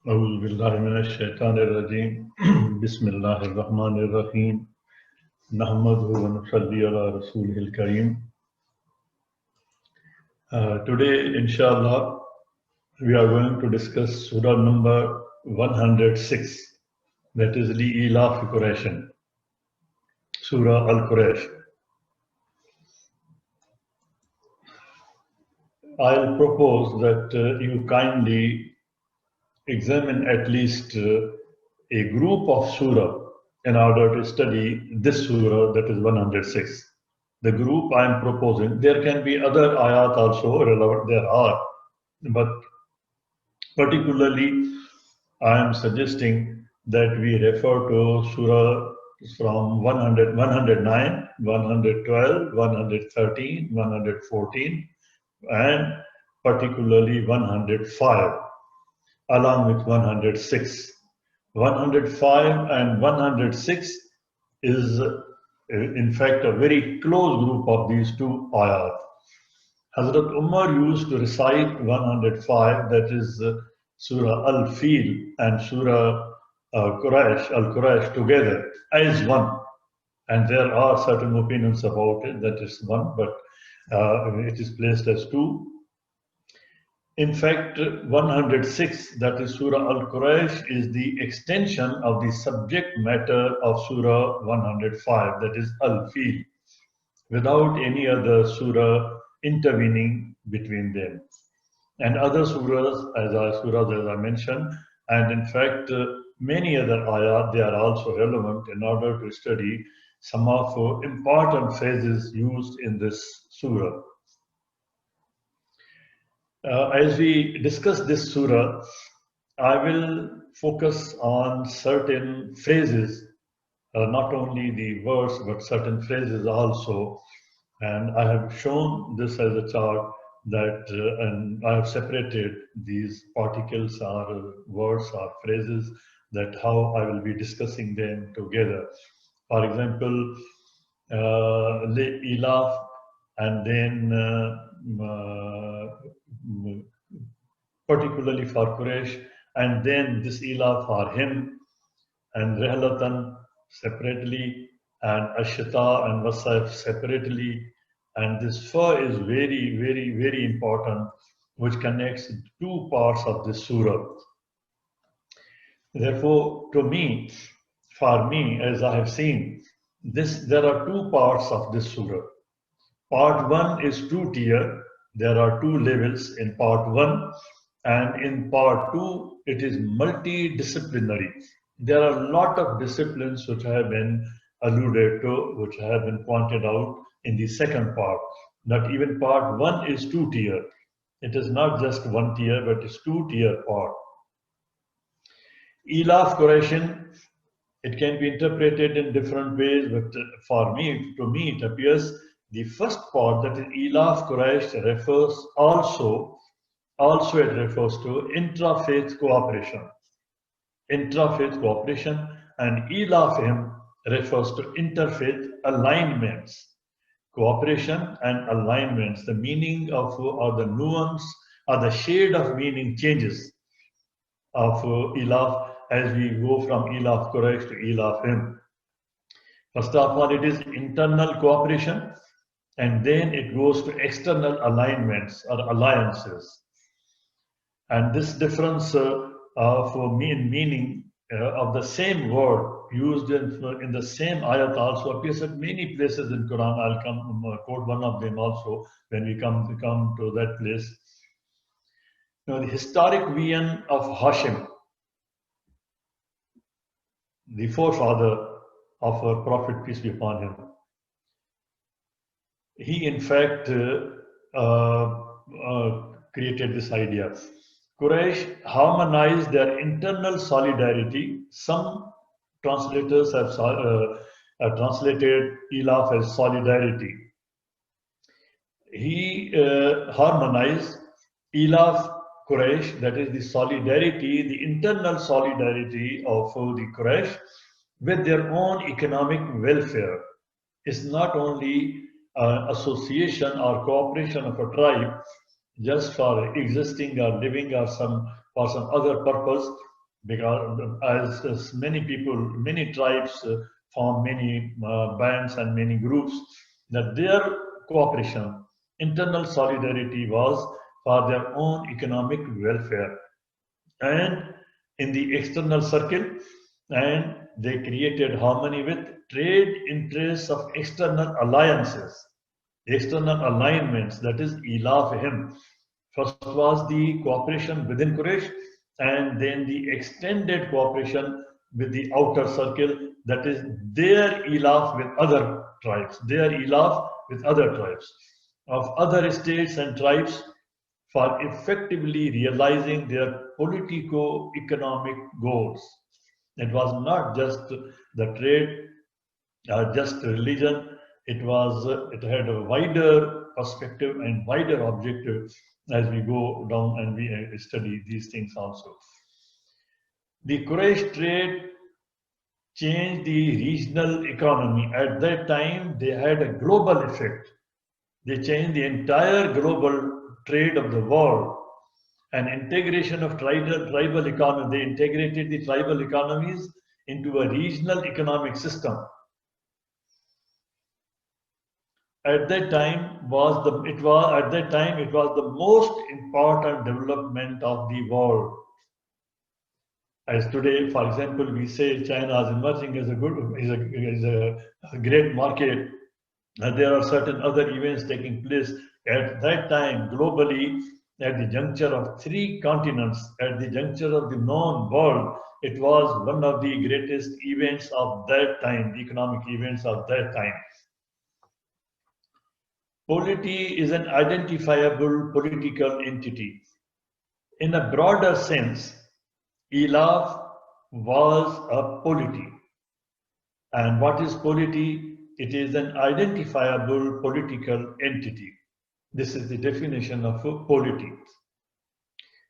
أعوذ بالله من الشيطان الرجيم بسم الله الرحمن الرحيم نحمده ونصلي على رسوله الكريم. Today, inshallah, we are going to discuss Surah number 106, that is Li-Ilaf Quraysh, Surah Al-Quraysh. I'll propose that you kindly examine at least a group of surah in order to study this surah, that is 106. The group I am proposing, there can be other ayat also relevant, there are, but particularly I am suggesting that we refer to surah from 100, 109, 112, 113, 114, and particularly 105, along with 106. 105 and 106 is in fact a very close group of these two ayat. Hazrat Umar used to recite 105, that is Surah Al-Fil and Surah Al-Quraysh together as one. And there are certain opinions about it that is one, but it is placed as two. In fact, 106, that is Surah Al-Quraysh, is the extension of the subject matter of Surah 105, that is Al-Fil, without any other surah intervening between them. And other surahs, as I mentioned, and in fact, many other ayat, they are also relevant in order to study some of important phrases used in this surah. As we discuss this surah, I will focus on certain phrases, not only the verse, but certain phrases also. And I have shown this as a chart that, and I have separated these particles or words or phrases, that how I will be discussing them together. For example, Ilaf, and then particularly for Quraysh, and then this Ilaf for him, and Rehlatan separately, and Ashita and Wasaf separately. And this fa is very, very, very important, which connects two parts of this surah. Therefore, to me, for me, as I have seen, there are two parts of this surah. Part 1 is two-tier. There are two levels in part 1, and in part 2, it is multidisciplinary. There are a lot of disciplines which have been alluded to, which have been pointed out in the second part. That even part 1 is two-tier. It is not just one tier, but it's two-tier part. Ilaf Qurayshin, it can be interpreted in different ways, but for me, to me, it appears the first part, that is Ilaf Quraysh, refers also it refers to intra-faith cooperation. Intra-faith cooperation, and Ilafim refers to interfaith alignments. Cooperation and alignments, the meaning of, or the nuance, or the shade of meaning changes of Ilaf as we go from Ilaf Quraysh to Ilafim. First of all, it is internal cooperation, and then it goes to external alignments or alliances. And this difference for meaning of the same word used in the same ayat also appears at many places in Quran. I'll come quote one of them also when we come to that place. Now, the historic vision of Hashim, the forefather of our Prophet, peace be upon him, he in fact created this idea. Quraysh harmonized their internal solidarity. Some translators have translated Ilaf as solidarity. He harmonized Ilaf Quraysh, that is the solidarity, the internal solidarity of the Quraysh with their own economic welfare. It's not only association or cooperation of a tribe just for existing or living or for some other purpose, because as many people, many tribes form many bands and many groups, that their cooperation, internal solidarity was for their own economic welfare and in the external circle, and they created harmony with trade interests of external alliances, external alignments, that is ilafihim. First was the cooperation within Quraysh, and then the extended cooperation with the outer circle, that is their ilaf with other tribes, their ilaf with other tribes of other states and tribes for effectively realizing their politico-economic goals. It was not just the trade, just religion. It had a wider perspective and wider objective as we go down and we study these things also. The Quraysh trade changed the regional economy. At that time, they had a global effect. They changed the entire global trade of the world. And integration of tribal economy, they integrated the tribal economies into a regional economic system. At that time it was the most important development of the world. As today, for example, we say China is emerging as a great market, and there are certain other events taking place. At that time, globally, at the juncture of three continents, at the juncture of the known world, it was one of the greatest events of that time, the economic events of that time. Polity is an identifiable political entity. In a broader sense, Ilaf was a polity. And what is polity? It is an identifiable political entity. This is the definition of polity.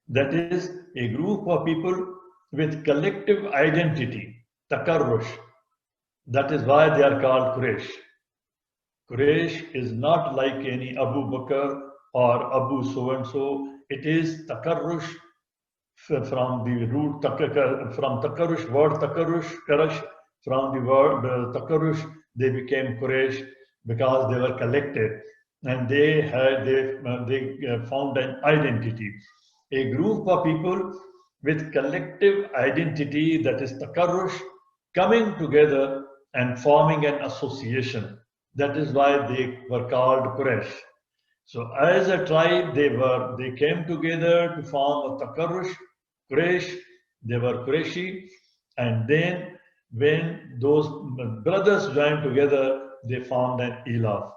That is a group of people with collective identity, takarrush. That is why they are called Quraysh. Quraysh is not like any Abu Bakr or Abu so-and-so. It is takarrush from the root from takarrush, word takarrush, karash, from the word takarrush, they became Quraysh because they were collected and they found an identity. A group of people with collective identity, that is takarrush, coming together and forming an association. That is why they were called Quraysh. So as a tribe, they came together to form a takarrush, Quraysh, they were Qurayshi, and then when those brothers joined together, they formed an Ilaf.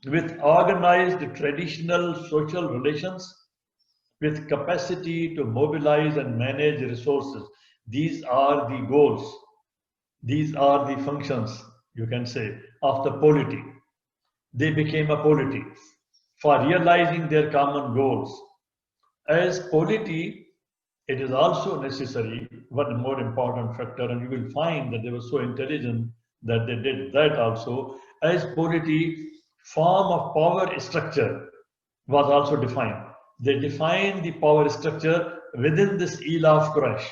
With organized traditional social relations, with capacity to mobilize and manage resources. These are the goals. These are the functions, you can say, of the polity. They became a polity for realizing their common goals. As polity, it is also necessary, one more important factor, and you will find that they were so intelligent that they did that also. As polity, form of power structure was also defined. They defined the power structure within this Ilaf Quraysh,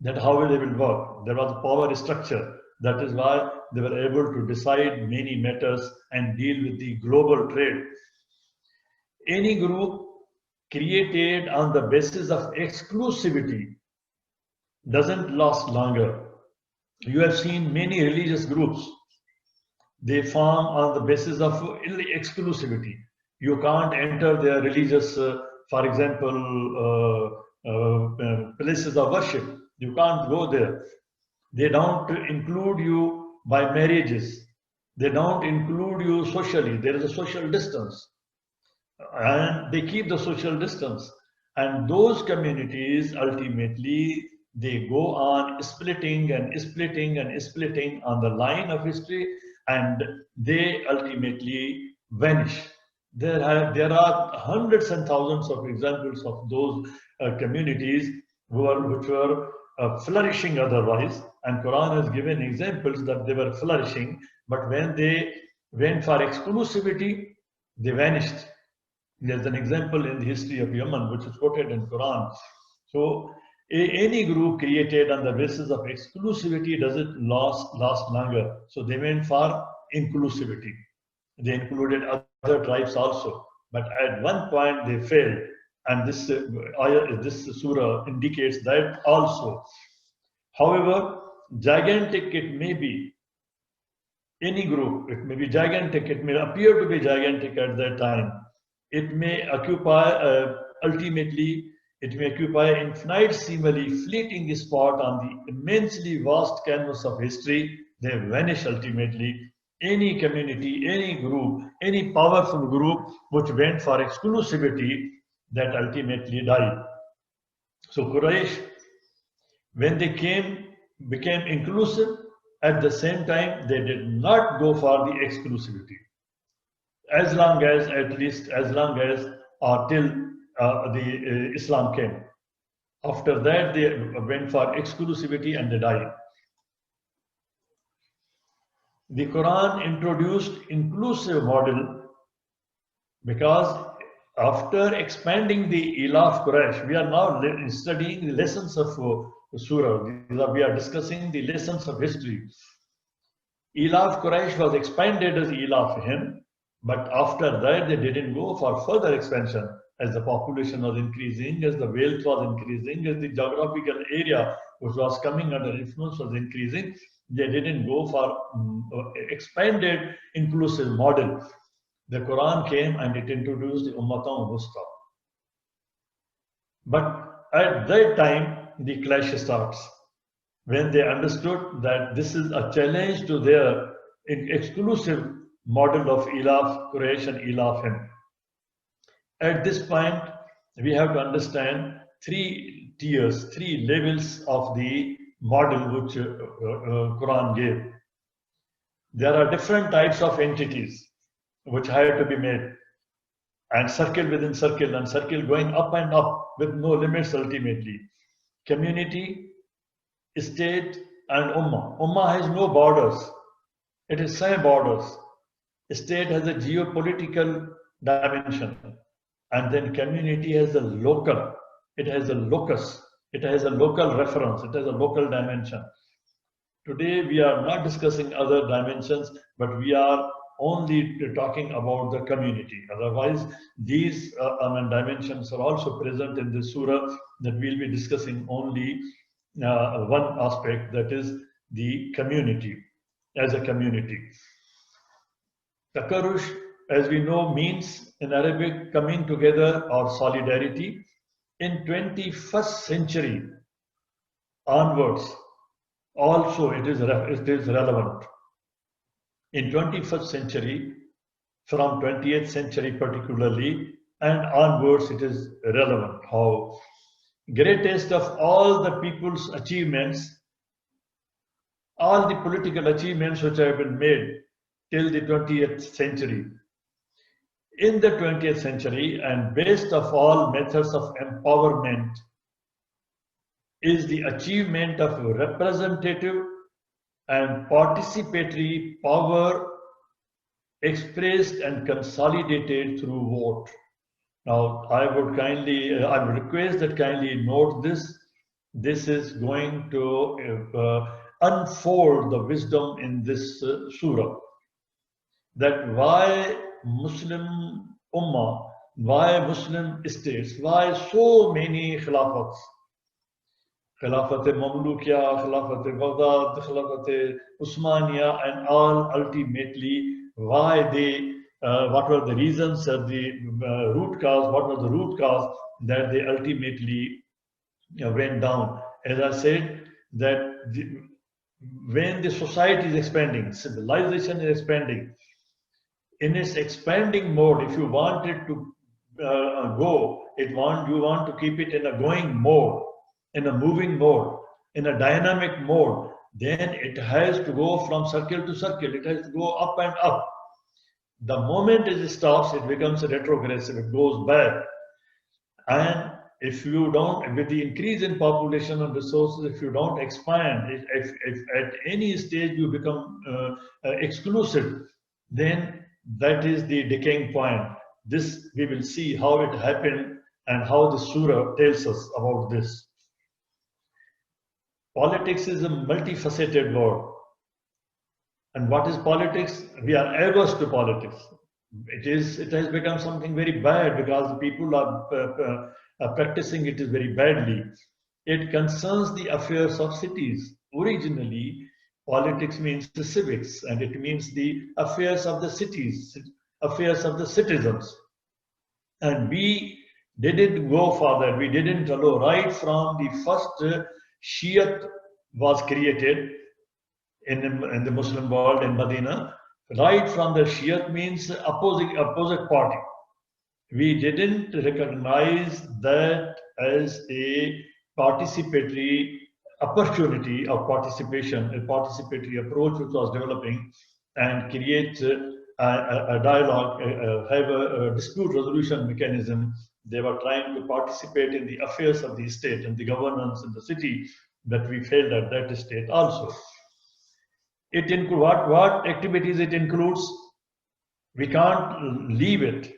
that how they will work. There was a power structure. That is why they were able to decide many matters and deal with the global trade. Any group created on the basis of exclusivity doesn't last longer. You have seen many religious groups. They form on the basis of exclusivity. You can't enter their religious, for example, places of worship. You can't go there. They don't include you by marriages. They don't include you socially. There is a social distance. And they keep the social distance. And those communities, ultimately, they go on splitting and splitting and splitting on the line of history, and they ultimately vanish. There are hundreds and thousands of examples of those communities which were flourishing otherwise, and Quran has given examples that they were flourishing, but when they went for exclusivity, they vanished. There's an example in the history of Yemen which is quoted in Quran. So Any group created on the basis of exclusivity doesn't last longer. So they went for inclusivity. They included other tribes also. But at one point they failed. And this surah indicates that also. However, gigantic it may be, any group, it may be gigantic, it may appear to be gigantic at that time. It may occupy, ultimately, it may occupy infinitesimally fleeting spot on the immensely vast canvas of history. They vanish ultimately. Any community, any group, any powerful group which went for exclusivity, that ultimately died. So Quraysh, when they became inclusive, at the same time, they did not go for the exclusivity. As long as, at least as long as till the Islam came. After that, they went for exclusivity and they died. The Quran introduced inclusive model because after expanding the Ilaf Quraysh, we are now studying the lessons of Surah. We are discussing the lessons of history. Ilaf Quraysh was expanded as Ilaf Hind, but after that they didn't go for further expansion as the population was increasing, as the wealth was increasing, as the geographical area which was coming under influence was increasing. They didn't go for expanded inclusive model. The Quran came and it introduced the Ummatan Wusta. But at that time, the clash starts. When they understood that this is a challenge to their exclusive model of Ilaf Quraysh and Ilaf Hind. At this point, we have to understand three tiers, three levels of the model which Quran gave. There are different types of entities which had to be made, and circle within circle, and circle going up and up with no limits ultimately. Community, state, and Ummah. Ummah has no borders. It is same borders. State has a geopolitical dimension. And then community has a local. It has a locus. It has a local reference. It has a local dimension. Today we are not discussing other dimensions, but we are only talking about the community. Otherwise, these dimensions are also present in the surah that we'll be discussing only one aspect, that is the community, as a community. Takarush, as we know, means in Arabic coming together or solidarity. In 21st century onwards, also it is relevant. In 21st century, from 20th century particularly, and onwards it is relevant. How greatest of all the people's achievements, all the political achievements which have been made till the 20th century. In the 20th century, and based of all methods of empowerment, is the achievement of representative and participatory power expressed and consolidated through vote. Now, I would request that kindly note this. This is going to unfold the wisdom in this surah. That why Muslim Ummah, why Muslim states, why so many khilafats? Khilafat Mamlukiya, Khilafat Baghdad, Khilafat Usmaniya, and all ultimately why they, what were the reasons, the root cause, what was the root cause that they ultimately went down. As I said, that when the society is expanding, civilization is expanding, in its expanding mode, if you want it to go, you want to keep it in a going mode, in a moving mode, in a dynamic mode, then it has to go from circle to circle. It has to go up and up. The moment it stops, it becomes retrogressive. It goes back. And if you don't, with the increase in population and resources, if you don't expand, if at any stage you become exclusive, then that is the decaying point. This we will see how it happened and how the surah tells us about this. Politics is a multifaceted word. And what is politics? We are averse to politics. It has become something very bad because the people are practicing it is very badly. It concerns the affairs of cities. Originally, politics means the civics, and it means the affairs of the cities, affairs of the citizens. And we didn't go for that. We didn't allow. Right from the first Shiat was created in the Muslim world in Medina, right from the Shiat means opposite party. We didn't recognize that as a participatory opportunity of participation, a participatory approach which was developing and create a dialogue, have a dispute resolution mechanism. They were trying to participate in the affairs of the state and the governance in the city, that we failed at that state also. It includes what activities it includes. We can't leave it.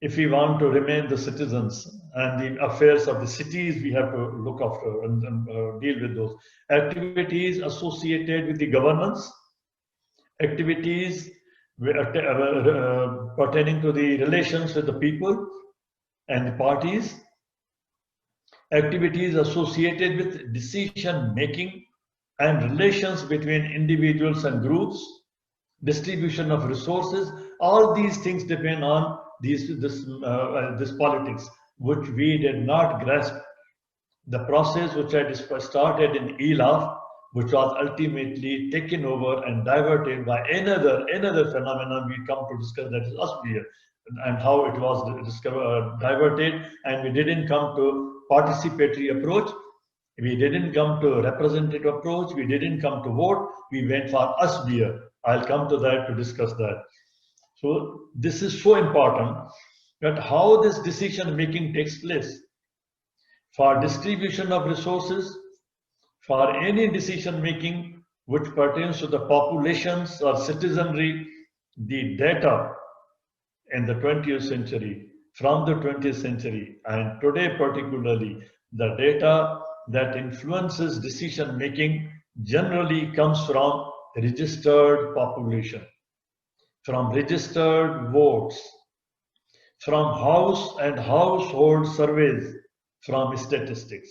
If we want to remain the citizens and the affairs of the cities, we have to look after and deal with those activities associated with the governance, activities pertaining to the relations with the people and the parties, activities associated with decision making and relations between individuals and groups, distribution of resources. All these things depend on this politics, which we did not grasp. The process which I started in ELAF, which was ultimately taken over and diverted by another phenomenon we come to discuss, that is Asbir, and how it was diverted, and we didn't come to participatory approach. We didn't come to representative approach. We didn't come to vote. We went for Asbir. I'll come to that to discuss that. So this is so important, that how this decision making takes place for distribution of resources, for any decision making which pertains to the populations or citizenry. The data in the 20th century, from the 20th century and today particularly, the data that influences decision making generally comes from registered population, from registered votes, from house and household surveys, from statistics.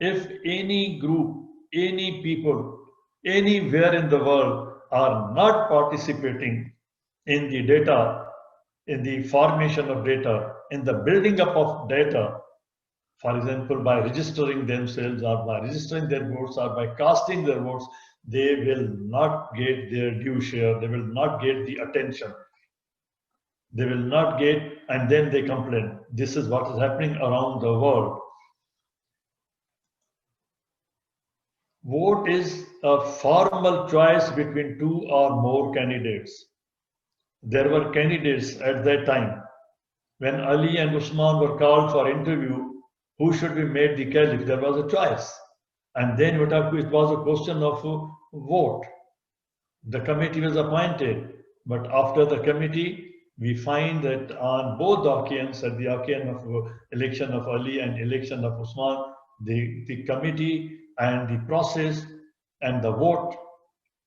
If any group, any people, anywhere in the world are not participating in the data, in the formation of data, in the building up of data, for example, by registering themselves or by registering their votes or by casting their votes, they will not get their due share. They will not get the attention. They will not get, and then they complain. This is what is happening around the world. Vote is a formal choice between two or more candidates. There were candidates at that time. When Ali and Usman were called for interview, who should be made the caliph? There was a choice. And then it was a question of vote. The committee was appointed. But after the committee, we find that on both occasions, at the occasion of election of Ali and election of Usman, the committee and the process and the vote,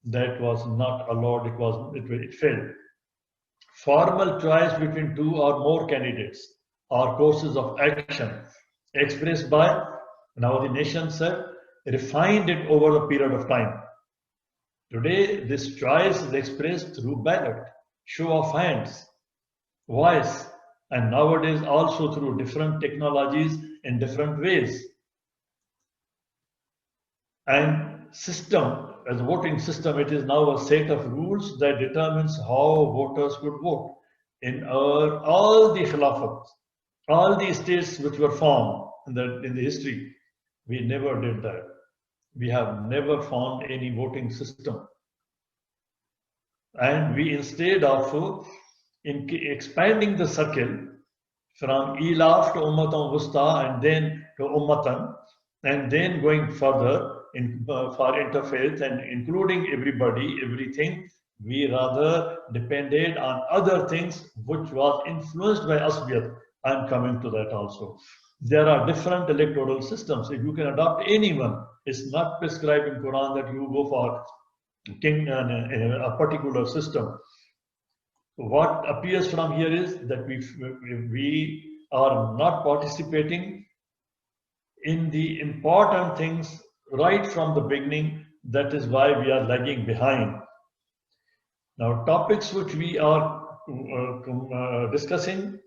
that was not allowed. It failed. Formal choice between two or more candidates or courses of action expressed by, now the nation said, refined it over a period of time. Today, this choice is expressed through ballot, show of hands, voice, and nowadays also through different technologies in different ways. And system, as a voting system, it is now a set of rules that determines how voters could vote. In all the khilafat, all the states which were formed in the history, we never did that. We have never found any voting system. And we, instead of expanding the circle from Ilaf to Ummatan Wusta and then to Ummatan, and then going further for interfaith and including everybody, everything, we rather depended on other things which was influenced by Asbiyat. I'm coming to that also. There are different electoral systems. If you can adopt any one, it's not prescribed in Quran that you go for king a particular system. What appears from here is that we are not participating in the important things right from the beginning. That is why we are lagging behind. Now, topics which we are discussing,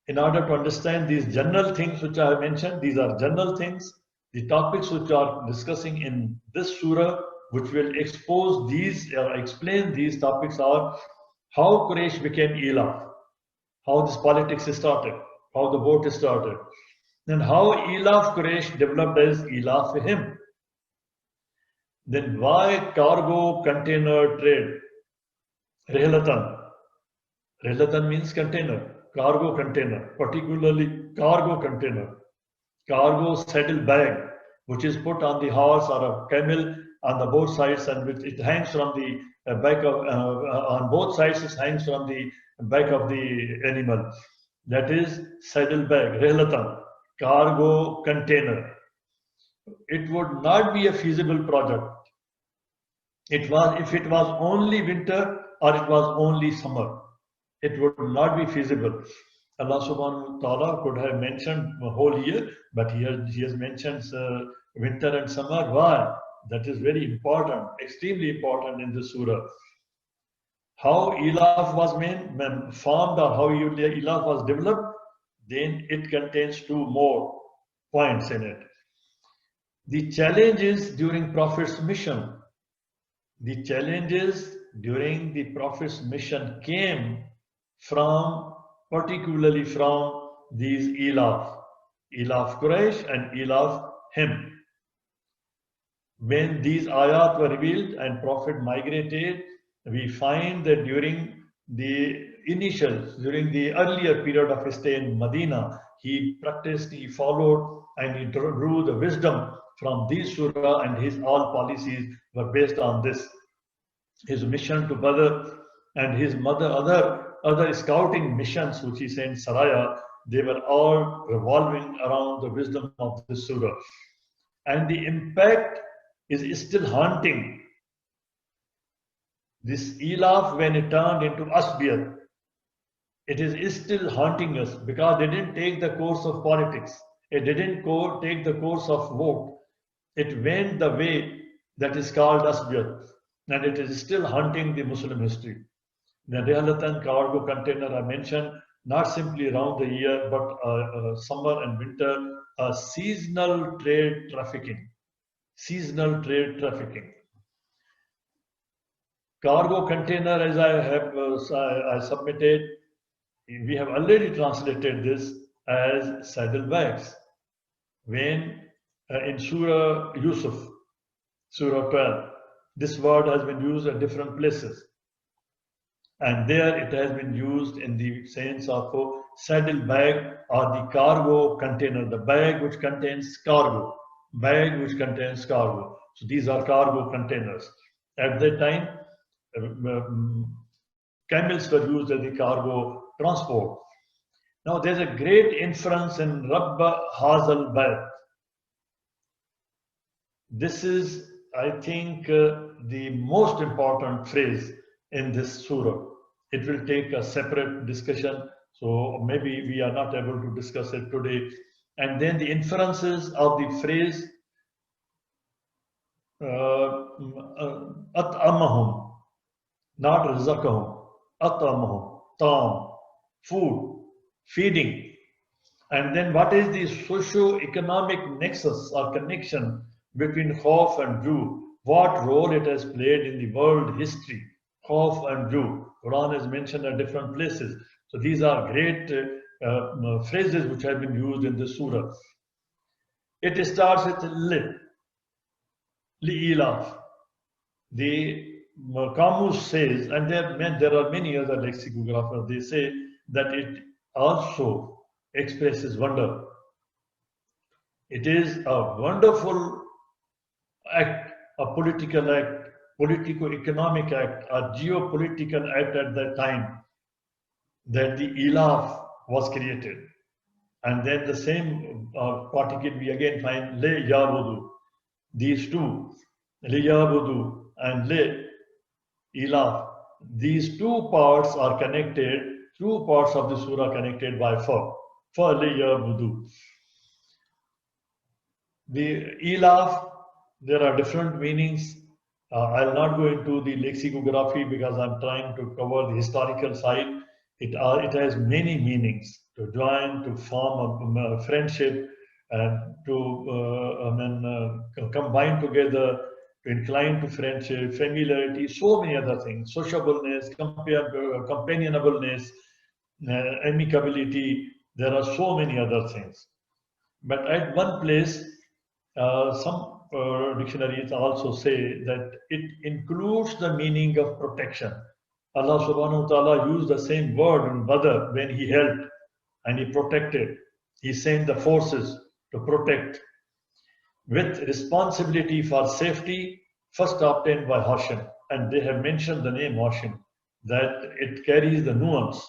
in order to understand these general things which I have mentioned, these are general things. The topics which are discussing in this surah, which will expose these, explain these topics, are how Quraysh became Elaf, how this politics started, how the vote started, and how Elaf Quraysh developed as Elaf him. Then why cargo container trade? Rihlatan. Rihlatan means container, cargo container, particularly cargo container, cargo saddle bag, which is put on the horse or a camel on the both sides, and which it hangs from the back of, on both sides it hangs from the back of the animal. That is saddle bag, rihlatan, cargo container. It would not be a feasible project. It was, if it was only winter or it was only summer, it would not be feasible. Allah subhanahu wa ta'ala could have mentioned the whole year, but he has mentioned winter and summer. Why? That is very important, extremely important in the surah. How Elaf was formed, or how Elaf was developed, then it contains two more points in it. The challenges during Prophet's mission. The challenges during the Prophet's mission came from, particularly from these Elaf Quraysh and Elaf him. When these ayat were revealed and Prophet migrated, we find that during the earlier period of his stay in Medina, he practiced, he followed, and he drew the wisdom from these surah, and his all policies were based on this. His mission to Badr and his other scouting missions which he sent Saraya, they were all revolving around the wisdom of this surah. And the impact is still haunting. This Elaf, when it turned into Asbiyat, it is still haunting us, because they didn't take the course of politics. It didn't take the course of vote. It went the way that is called Asbiyat, and it is still haunting the Muslim history. The Rihlatan cargo container I mentioned, not simply around the year, but summer and winter, seasonal trade trafficking. Seasonal trade trafficking. Cargo container, as I submitted, we have already translated this as saddle bags. When in Surah Yusuf, Surah 12, this word has been used at different places. And there it has been used in the sense of saddle bag or the cargo container, the bag which contains cargo, bag which contains cargo. So these are cargo containers. At that time, camels were used as the cargo transport. Now there's a great inference in Rabba Hazal Bag. This is, I think, the most important phrase in this surah. It will take a separate discussion, so maybe we are not able to discuss it today. And then the inferences of the phrase at'amahum, not rizaqahum, at'amahum, ta'am, food, feeding. And then what is the socio-economic nexus or connection between Khawf and Ju? What role it has played in the world history? Khawf and Ju. Quran is mentioned at different places. So these are great phrases which have been used in this surah. It starts with li'ilaf. The Qamus says, and there are many other lexicographers, they say that it also expresses wonder. It is a wonderful act, a political act, politico-economic act, a geopolitical act at that time, that the Elaf was created. And then the same particle we again find le yabudu. These two, le yabudu and le ilaf. These two parts are connected, two parts of the surah connected by fa. Fa le yabudu. The ilaf, there are different meanings. I'll not go into the lexicography because I'm trying to cover the historical side. It has many meanings: to join, to form a friendship, and to combine together, to incline to friendship, familiarity, so many other things: sociableness, companionableness, amicability. There are so many other things. But at one place, some dictionaries also say that it includes the meaning of protection. Allah subhanahu wa ta'ala used the same word in Badr when he helped and he protected. He sent the forces to protect with responsibility for safety, first obtained by Hashim. And they have mentioned the name Hashim, that it carries the nuance,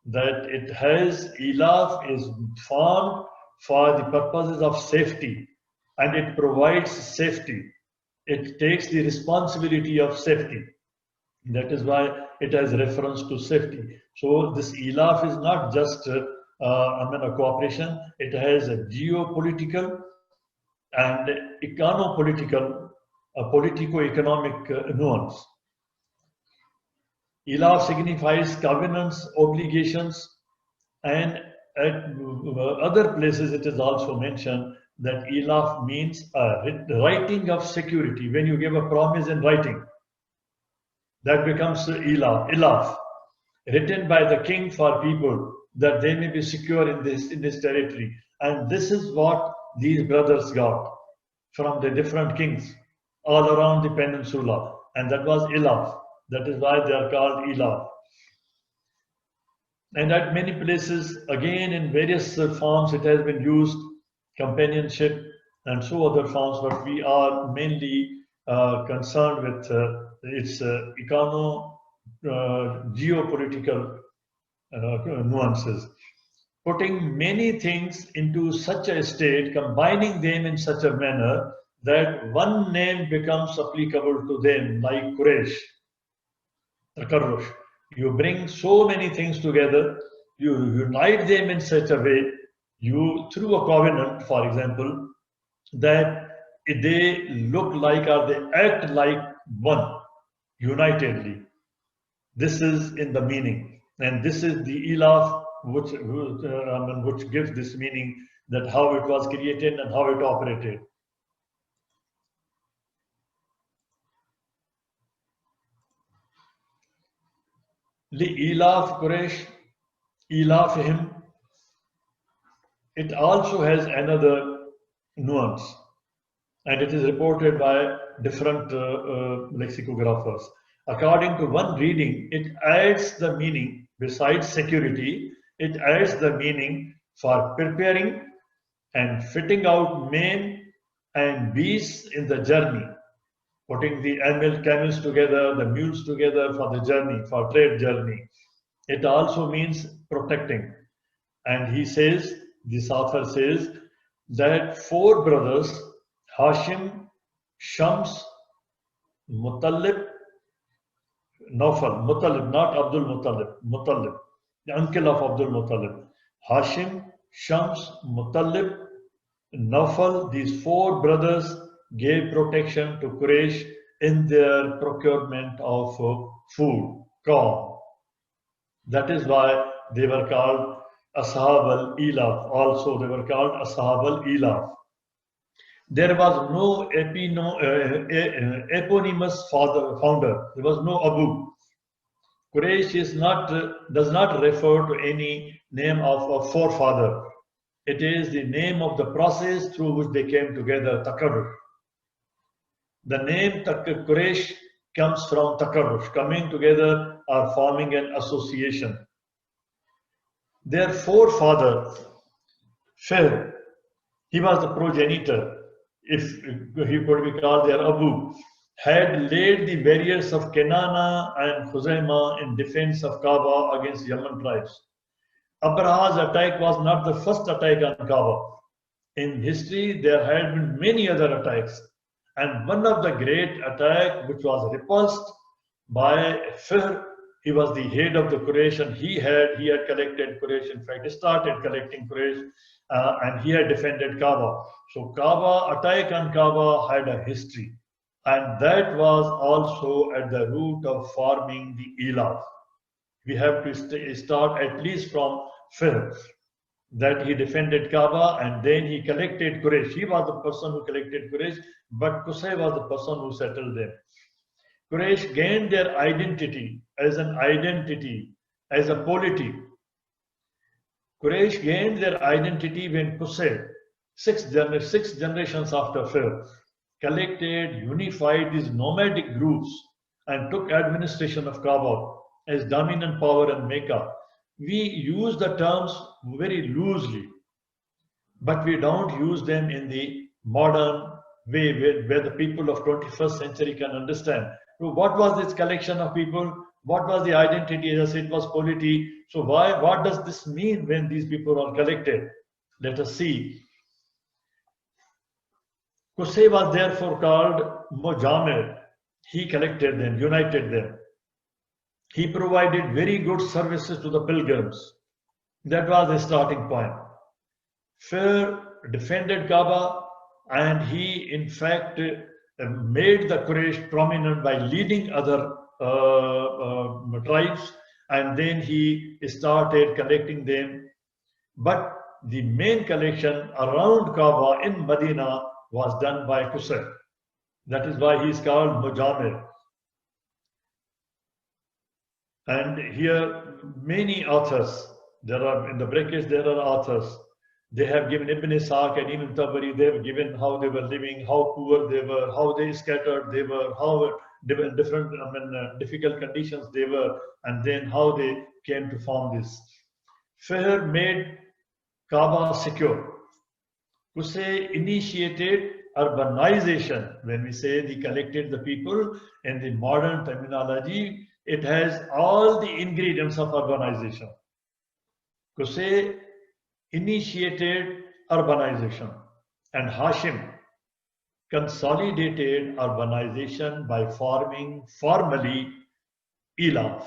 that it has, ilaf is formed for the purposes of safety, and it provides safety. It takes the responsibility of safety. That is why it has reference to safety. So this ilaf is not just a cooperation. It has a geopolitical and econopolitical, politico-economic nuance. Ilaf signifies covenants, obligations, and at other places it is also mentioned that ilaf means writing of security. When you give a promise in writing, that becomes ilaf, written by the king for people that they may be secure in this territory. And this is what these brothers got from the different kings all around the peninsula, and that was ilaf. That is why they are called ilaf. And at many places, again in various forms, it has been used, companionship and so other forms, but we are mainly concerned with its geopolitical nuances. Putting many things into such a state, combining them in such a manner that one name becomes applicable to them, like Quraysh, Takarrush. You bring so many things together, you unite them in such a way, through a covenant, for example, that they look like or they act like one, unitedly. This is in the meaning, and this is the ilaf which gives this meaning, that how it was created and how it operated. Li-ilaf Quraysh, ilafihim. It also has another nuance, and it is reported by different lexicographers. According to one reading, it adds the meaning, besides security, it adds the meaning for preparing and fitting out men and beasts in the journey, putting the camels together, the mules together for the journey, for trade journey. It also means protecting. And he says, this author says, that 4 brothers, Hashim, Shams, Muttalib, Nawfal, Muttalib, not Abdul Muttalib, Muttalib, the uncle of Abdul Muttalib. Hashim, Shams, Muttalib, Nawfal, these 4 brothers gave protection to Quraysh in their procurement of food, corn. That is why they were called Ashab al-Ilaf. Also, they were called Ashab al-Ilaf. There was no eponymous founder. There was no Abu. Quraysh does not refer to any name of a forefather. It is the name of the process through which they came together, Takarrush. The name Quraysh comes from Takarrush, coming together or forming an association. Their forefather, Fihr, he was the progenitor, if he could be called their Abu, had laid the barriers of Kenana and Khuzaimah in defense of Kaaba against Yaman tribes. Abraha's attack was not the first attack on Kaaba. In history, there had been many other attacks. And one of the great attack which was repulsed by Fihr, he was the head of the Quraysh, and he had collected Quraysh. In fact, he started collecting Quraysh, and he had defended Kaaba. So Kaaba, attack on Kaaba had a history. And that was also at the root of forming the Ilaf. We have to start at least from Fihr, that he defended Kaaba and then he collected Quraysh. He was the person who collected Quraysh, but Qusay was the person who settled them. Quraysh gained their identity, as a polity. Quraysh gained their identity when Qusay, six generations after Fihr, collected, unified these nomadic groups and took administration of Kaaba as dominant power in Mecca. We use the terms very loosely, but we don't use them in the modern way where the people of 21st century can understand. So what was this collection of people? What was the identity? As I said, it was polity. So what does this mean when these people are collected? Let us see. Qusay was therefore called Mujamir. He collected them, united them. He provided very good services to the pilgrims. That was the starting point. Fihr defended Kaaba, and he in fact made the Quraysh prominent by leading other tribes, and then he started collecting them. But the main collection around Kaaba in Medina was done by Qusay. That is why he is called Mujamir. And here many authors, there are in the brackets, there are authors. They have given Ibn Ishaq and Ibn Tabari, they have given how they were living, how poor they were, how they scattered they were, how different difficult conditions they were, and then how they came to form this. Fihr made Kaaba secure. Qusay initiated urbanization. When we say they collected the people in the modern terminology, it has all the ingredients of urbanization. Qusay initiated urbanization, and Hashim consolidated urbanization by forming formally Ilaf.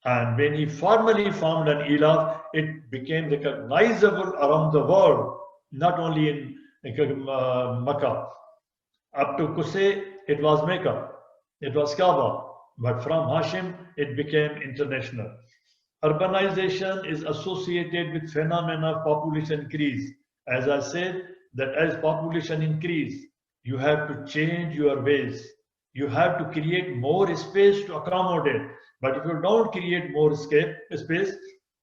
And when he formally formed an Ilaf, it became recognizable around the world, not only in Makkah. Up to Qusay, it was Mecca, it was Kaaba, but from Hashim, it became international. Urbanization is associated with phenomena of population increase. As I said, that as population increase, you have to change your ways. You have to create more space to accommodate. But if you don't create more space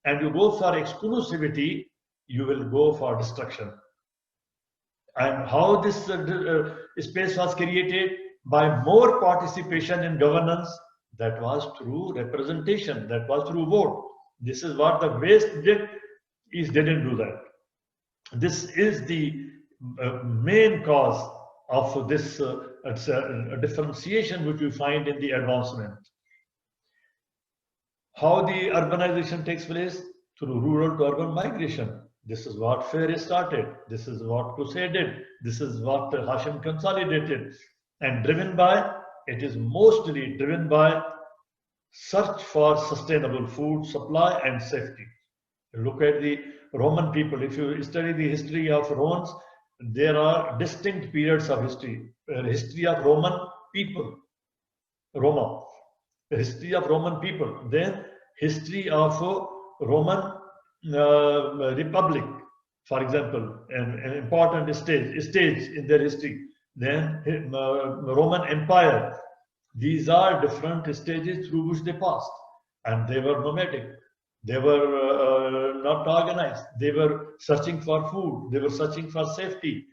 and you go for exclusivity, you will go for destruction. And how this space was created? By more participation in governance. That was through representation, that was through vote. This is what the West did, East didn't do that. This is the main cause of this differentiation which we find in the advancement. How the urbanization takes place? Through rural to urban migration. This is what Fihr started. This is what Qusay did. This is what Hashim consolidated. And driven by, it is mostly driven by search for sustainable food supply and safety. Look at the Roman people. If you study the history of Romans, there are distinct periods of history. History of Roman people, Roma. History of Roman people. Then history of Roman Republic, for example, an important stage in their history. Then Roman Empire. These are different stages through which they passed, and they were nomadic. They were not organized. They were searching for food. They were searching for safety.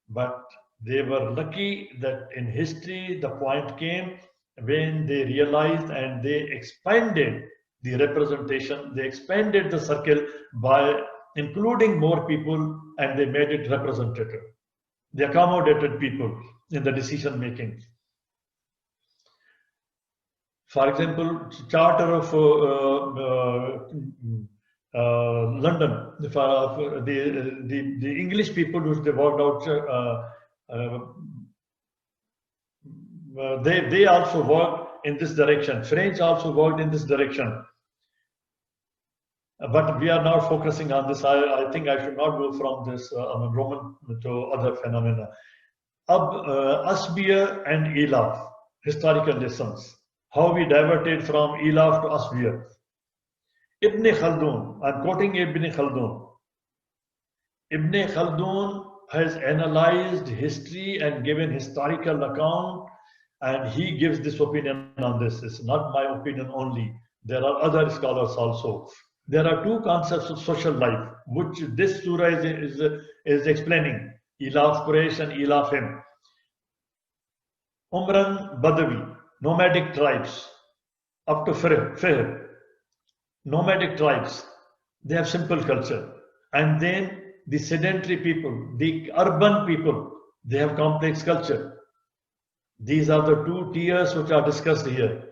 But they were lucky that in history the point came when they realized and they expanded the representation. They expanded the circle by including more people, and they made it representative. They accommodated people in the decision making. For example, Charter of London. The English people which they worked out, they also worked in this direction. French also worked in this direction. But we are now focusing on this. I think I should not go from this Roman to other phenomena. Asbiyah and Ilaf, historical lessons. How we diverted from Ilaf to Asbiyah. Ibn Khaldun, I'm quoting Ibn Khaldun. Ibn Khaldun has analyzed history and given historical account, and he gives this opinion on this. It's not my opinion only. There are other scholars also. There are two concepts of social life, which this surah is explaining. Ilaf Quraysh and Ilaf him. Umran Badawi, nomadic tribes, up to Fihr, nomadic tribes, they have simple culture. And then the sedentary people, the urban people, they have complex culture. These are the two tiers which are discussed here.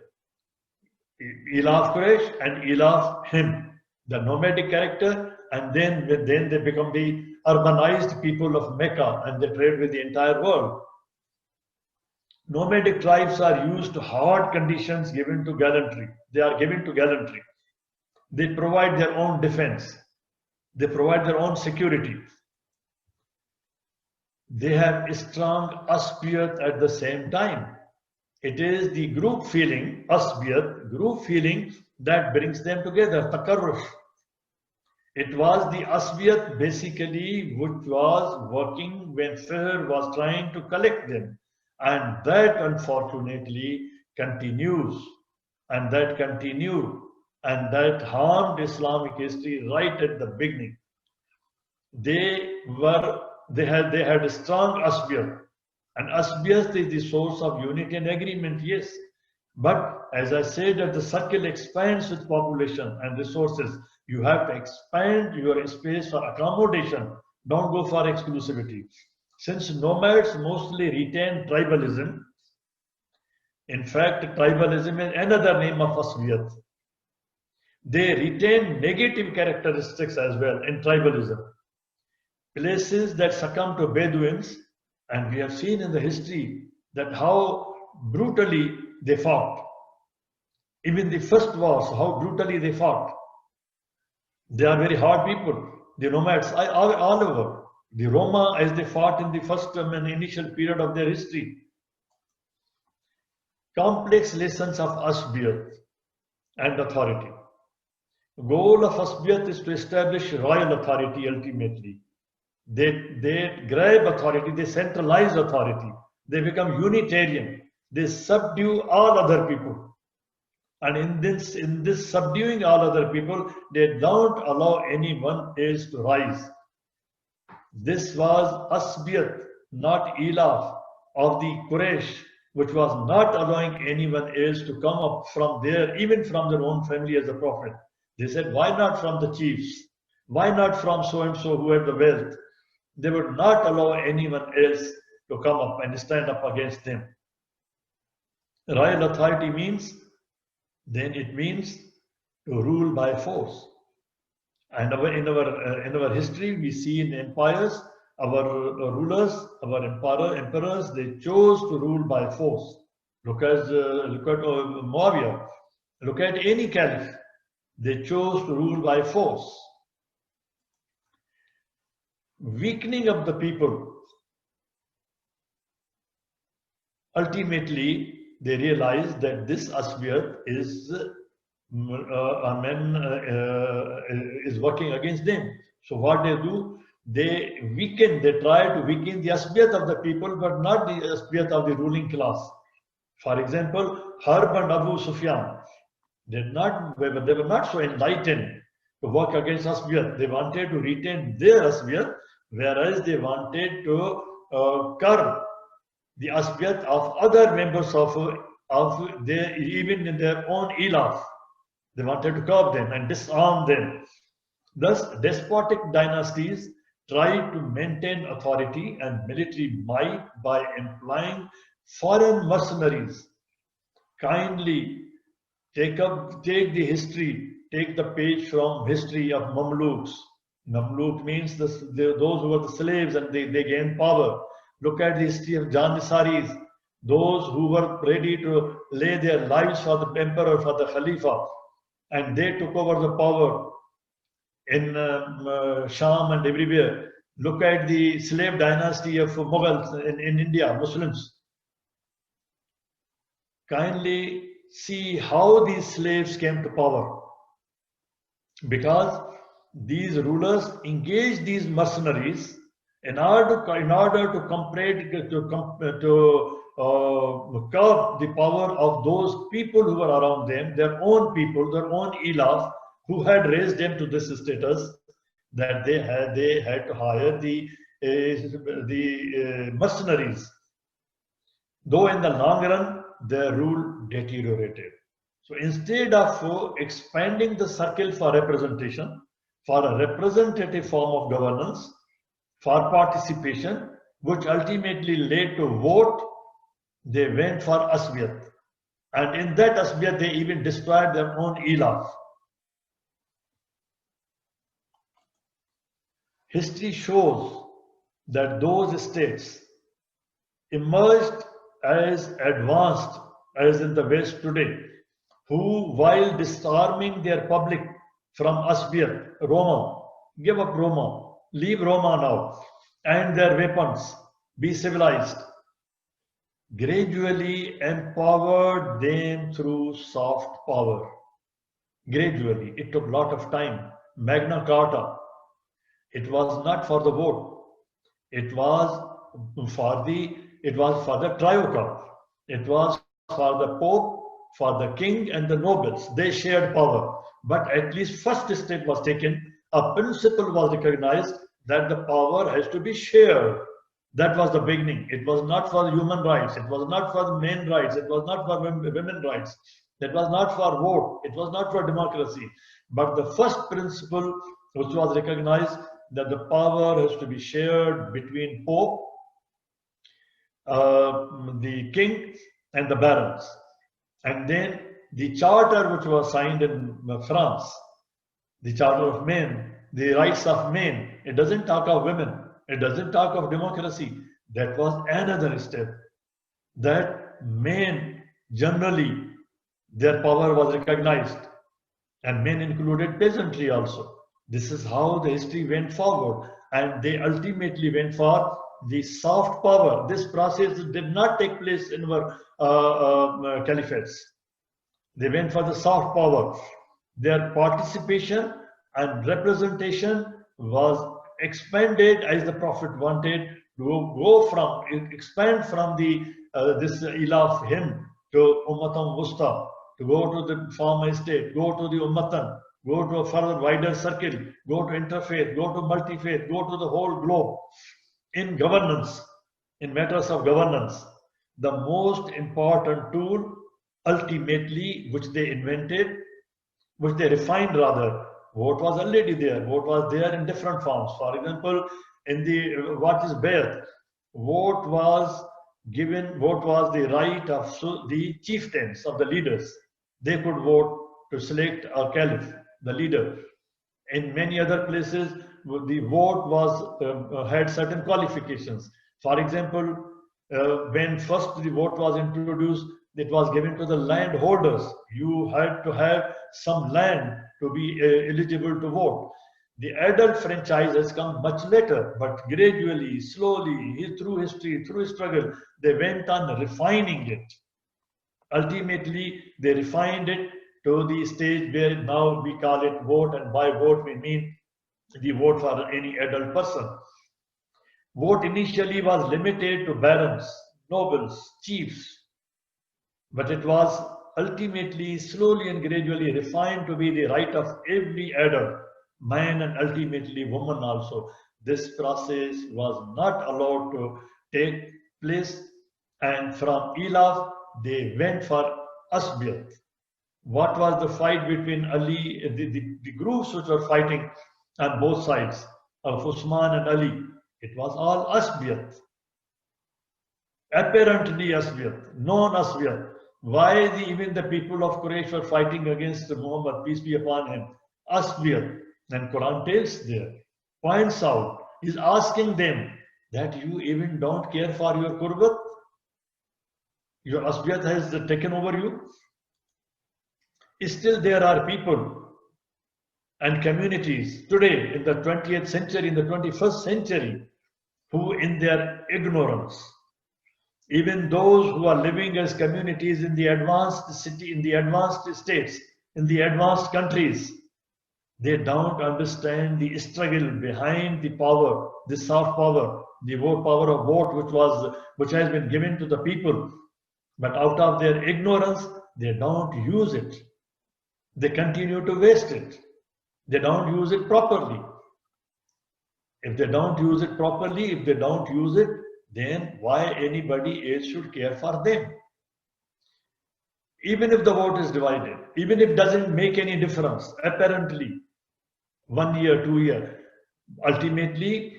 Ilaf Quraysh and Ilaf him. The nomadic character, and then they become the urbanized people of Mecca, and they trade with the entire world. Nomadic tribes are used to hard conditions given to gallantry. They are given to gallantry. They provide their own defense. They provide their own security. They have a strong asbiyat at the same time. It is the group feeling, asbiyat, group feeling, that brings them together, takarrush. It was the asbiyat basically which was working when Fihr was trying to collect them. And that unfortunately continues. And that continued. And that harmed Islamic history right at the beginning. They had a strong asbiyat. And asbiyat is the source of unity and agreement, yes. But as I said, that the circle expands with population and resources. You have to expand your space for accommodation. Don't go for exclusivity. Since nomads mostly retain tribalism, in fact, tribalism is another name of asbiyat. They retain negative characteristics as well in tribalism. Places that succumb to Bedouins, and we have seen in the history that how brutally they fought. Even the first wars, how brutally they fought. They are very hard people. The nomads all over. The Roma, as they fought in the first and initial period of their history. Complex lessons of asbiyat and authority. The goal of asbiyat is to establish royal authority ultimately. They grab authority, they centralize authority, they become Unitarian, they subdue all other people. And in this subduing all other people, they don't allow anyone else to rise. This was asbiyat, not ilaf, of the Quraysh, which was not allowing anyone else to come up from there, even from their own family as a prophet. They said, why not from the chiefs? Why not from so-and-so who had the wealth? They would not allow anyone else to come up and stand up against them. Royal authority means, then it means to rule by force. And in our history, we see in empires, our rulers, our emperors, they chose to rule by force. Look at Muawiyah. Look at any caliph. They chose to rule by force. Weakening of the people. Ultimately, they realized that this asbiyat is working against them. So what they do, they try to weaken the asbiyat of the people, but not the asbiyat of the ruling class. For example, Harb and Abu Sufyan, they were not so enlightened to work against asbiyat. They wanted to retain their asbiyat, whereas they wanted to curb the asbiyat of other members of their, even in their own ilaf. They wanted to curb them and disarm them. Thus, despotic dynasties tried to maintain authority and military might by employing foreign mercenaries. Kindly take the history take the page from history of Mamluks. Mamluk means those who were the slaves and they gained power. Look at the history of Janissaris, those who were ready to lay their lives for the emperor, for the Khalifa, and they took over the power in Sham and everywhere. Look at the slave dynasty of Mughals in India, Muslims. Kindly see how these slaves came to power. Because these rulers engaged these mercenaries in order to curb the power of those people who were around them, their own people, their own Ilaf, who had raised them to this status that they had to hire the mercenaries. Though in the long run, their rule deteriorated. So instead of expanding the circle for representation, for a representative form of governance, for participation, which ultimately led to vote, they went for asbiyat. And in that asbiyat, they even destroyed their own ilaf. History shows that those states emerged as advanced as in the West today, who, while disarming their public from asbiyat, Roma, give up Roma, leave Roma now, and their weapons, be civilized, gradually empowered them through soft power. Gradually, it took a lot of time. Magna Carta, it was not for the vote. It was for the trioca. It was for the Pope, for the king and the nobles. They shared power. But at least first step was taken. A principle was recognized that the power has to be shared. That was the beginning. It was not for human rights. It was not for men rights. It was not for women rights. It was not for vote. It was not for democracy. But the first principle which was recognized, that the power has to be shared between Pope, the king and the barons. And then the charter which was signed in France, the Charter of Men, the rights of men, it doesn't talk of women. It doesn't talk of democracy. That was another step. That men generally, their power was recognized. And men included peasantry also. This is how the history went forward. And they ultimately went for the soft power. This process did not take place in our caliphates. They went for the soft power. Their participation and representation was expanded as the Prophet wanted to expand from this Ilaf him to Ummatan Wusta, to go to the farm estate, go to the Ummatan, go to a further wider circle, go to interfaith, go to multi-faith, go to the whole globe. In governance, in matters of governance, the most important tool ultimately which they invented, which they refined rather, vote was already there. Vote was there in different forms. For example, in the what is Bayat, vote was the right of the chieftains, of the leaders. They could vote to select a caliph, the leader. In many other places, the vote was had certain qualifications. For example, when first the vote was introduced, it was given to the landholders. You had to have some land to be eligible to vote. The adult franchise has come much later, but gradually, slowly, through history, through struggle, they went on refining it. Ultimately, they refined it to the stage where now we call it vote, and by vote we mean the vote for any adult person. Vote initially was limited to barons, nobles, chiefs, but it was ultimately, slowly and gradually refined to be the right of every adult, man and ultimately woman also. This process was not allowed to take place, and from Ilaf, they went for Asbiyat. What was the fight between Ali, the groups which were fighting on both sides of Usman and Ali? It was all Asbiyat. Apparently Asbiyat, known Asbiyat. Why even the people of Quraysh were fighting against Muhammad, peace be upon him? Asbiyat. And Quran tells there, points out, is asking them that you even don't care for your qurbat. Your asbiyat has taken over you. Still there are people and communities today in the 20th century, in the 21st century, who in their ignorance, even those who are living as communities in the advanced city, in the advanced states, in the advanced countries, they don't understand the struggle behind the power, the soft power, the vote power of vote, which has been given to the people. But out of their ignorance, they don't use it. They continue to waste it. They don't use it properly. If they don't use it properly, if they don't use it, then why anybody else should care for them? Even if the vote is divided, even if it doesn't make any difference, apparently, 1 year, 2 year, ultimately,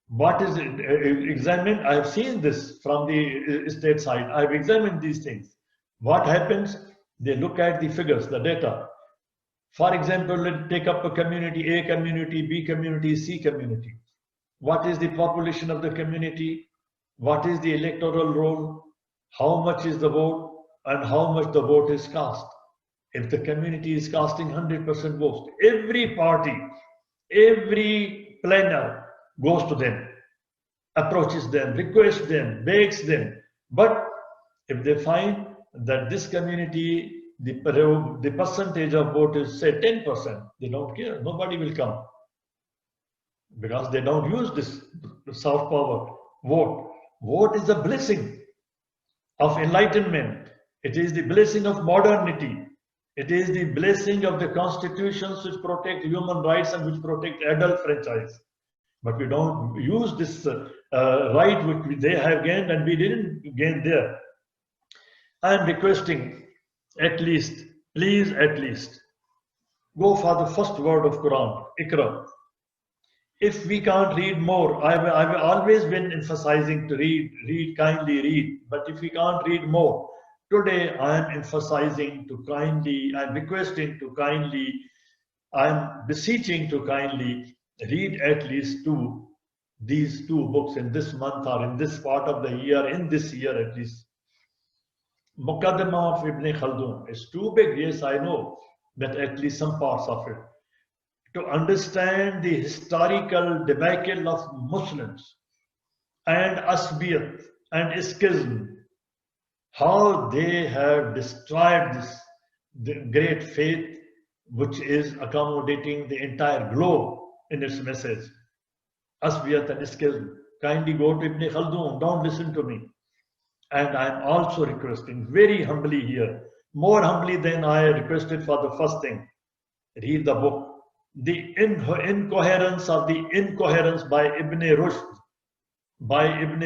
what is examined, I have seen this from the state side, I have examined these things. What happens? They look at the figures, the data. For example, let's take up a community, A community, B community, C community. What is the population of the community? What is the electoral roll? How much is the vote? And how much the vote is cast? If the community is casting 100% votes, every party, every planner goes to them, approaches them, requests them, begs them. But if they find that this community, the percentage of vote is say 10%, they don't care. Nobody will come because they don't use this soft power vote. Vote is a blessing of enlightenment. It is the blessing of modernity. It is the blessing of the constitutions which protect human rights and which protect adult franchise. But we don't use this right which they have gained and we didn't gain there. I am requesting at least, please at least, go for the first word of Quran, Iqra. If we can't read more, I've always been emphasizing to read, kindly read. But if we can't read more, today I am emphasizing to kindly, I'm requesting to kindly, I'm beseeching to kindly read at least these two books in this month or in this part of the year, in this year at least. Muqaddimah of Ibn Khaldun is too big, yes, I know, but at least some parts of it. To understand the historical debacle of Muslims and Asbiyat and Schism, how they have destroyed the great faith which is accommodating the entire globe in its message. Asbiyat and Schism. Kindly go to Ibn Khaldun, don't listen to me. And I'm also requesting very humbly here, more humbly than I requested for the first thing, read the book, The Incoherence of the Incoherence by Ibn Rushd, by Ibn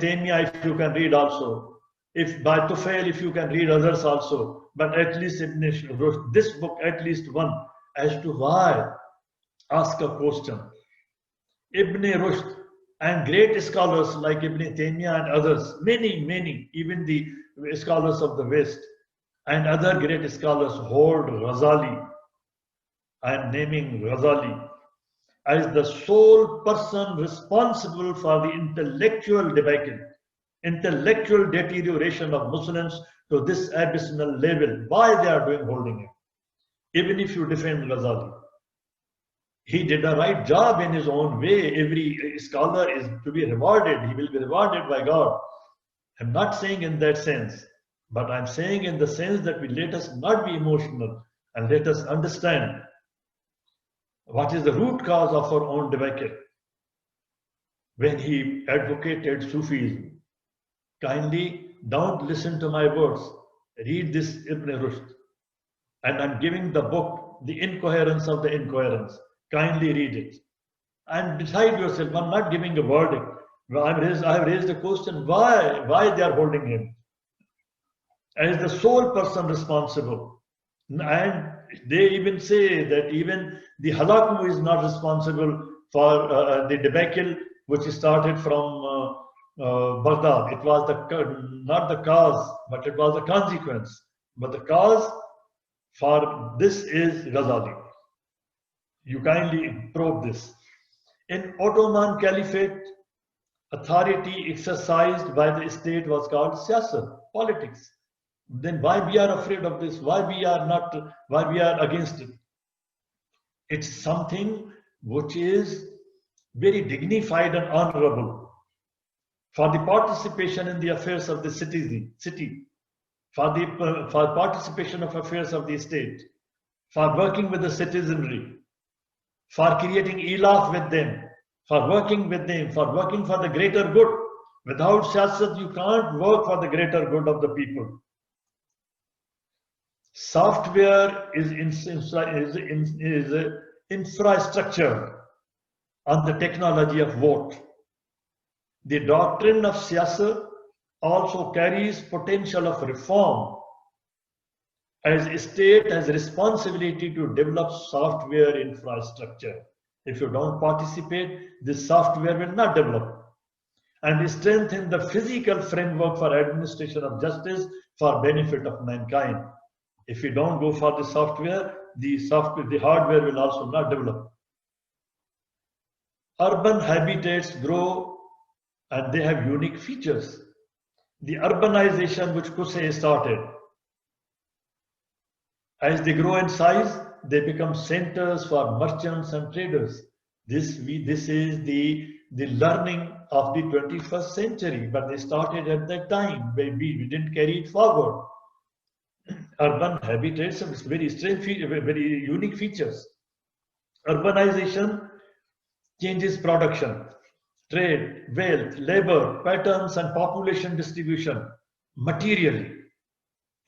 Taymiyyah, if you can read also, if by Tufail, if you can read others also, but at least Ibn Rushd, this book at least one, as to why, ask a question. Ibn Rushd and great scholars like Ibn Taymiyyah and others, many, even the scholars of the West and other great scholars hold Ghazali, I am naming Ghazali, as the sole person responsible for the intellectual debacle, intellectual deterioration of Muslims to this abysmal level. Why they are holding him? Even if you defend Ghazali, he did a right job in his own way. Every scholar is to be rewarded. He will be rewarded by God. I'm not saying in that sense, but I'm saying in the sense that we let us not be emotional and let us understand what is the root cause of our own debacle. When he advocated Sufism, kindly don't listen to my words. Read this Ibn Rushd. And I'm giving the book, The Incoherence of the Incoherence. Kindly read it. And decide yourself. I'm not giving a verdict. I have raised the question, why they are holding him as the sole person responsible. And they even say that even the Halakmu is not responsible for the debacle which started from Baghdad. It was not the cause, but it was the consequence. But the cause for this is Ghazali. You kindly probe this. In Ottoman Caliphate, authority exercised by the state was called siyasat, politics. Then why we are afraid of this? Why we are against it? It's something which is very dignified and honorable. For the participation in the affairs of the city, for participation of affairs of the state, for working with the citizenry, for creating ilaf with them, for working with them, for working for the greater good. Without siyasat, you can't work for the greater good of the people. Software is infrastructure on the technology of vote. The doctrine of siyasat also carries potential of reform, as a state has responsibility to develop software infrastructure. If you don't participate, this software will not develop. And strengthen the physical framework for administration of justice for benefit of mankind. If you don't go for the software, the hardware will also not develop. Urban habitats grow and they have unique features. The urbanization which Qusay started, as they grow in size, they become centers for merchants and traders. This is the learning of the 21st century, but they started at that time. We didn't carry it forward. Urban habitats have very strange, very unique features. Urbanization changes production, trade, wealth, labor, patterns, and population distribution materially.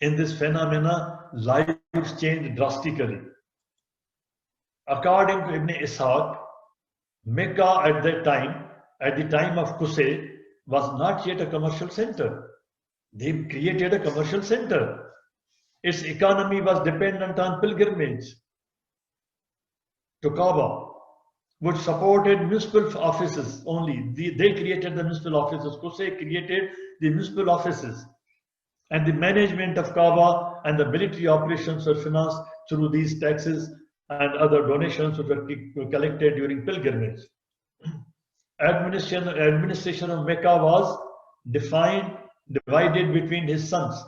In this phenomena, lives changed drastically. According to Ibn Ishaq, Mecca at the time of Qusay, was not yet a commercial center. They created a commercial center. Its economy was dependent on pilgrimage to Kaaba, which supported municipal offices only. They created the municipal offices. Qusay created the municipal offices. And the management of Kaaba and the military operations were financed through these taxes and other donations which were collected during pilgrimage. Administration of Mecca was divided between his sons.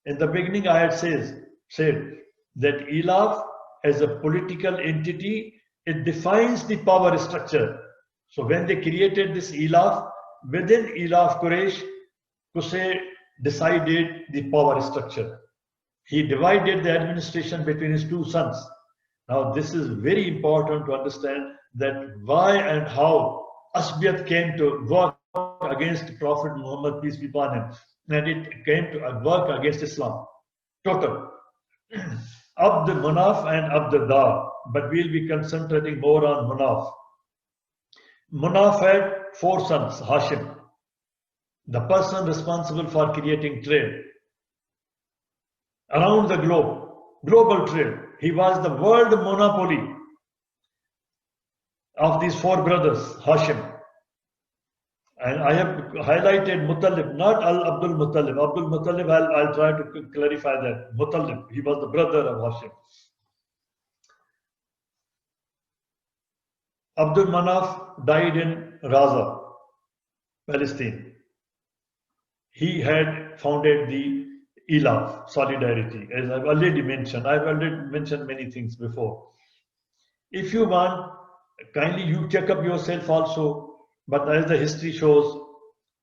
In the beginning, I had said that Ilaf as a political entity, it defines the power structure. So when they created this Ilaf, within Ilaf Quraysh, Qusay decided the power structure. He divided the administration between his two sons. Now this is very important to understand that why and how Asbiyat came to work against Prophet Muhammad, peace be upon him, and it came to work against Islam. Total. Abd Manaf and Abd Dar, but we'll be concentrating more on Manaf. Manaf had 4 sons, Hashim, the person responsible for creating trade around the globe, global trade. He was the world monopoly of these 4 brothers, Hashim. And I have highlighted Muttalib, not Abdul Muttalib. Abdul Muttalib, I'll try to clarify that. Muttalib, he was the brother of Hashim. Abdul Manaf died in Raza, Palestine. He had founded the Ilaf, Solidarity, as I've already mentioned. I've already mentioned many things before. If you want, kindly you check up yourself also. But as the history shows,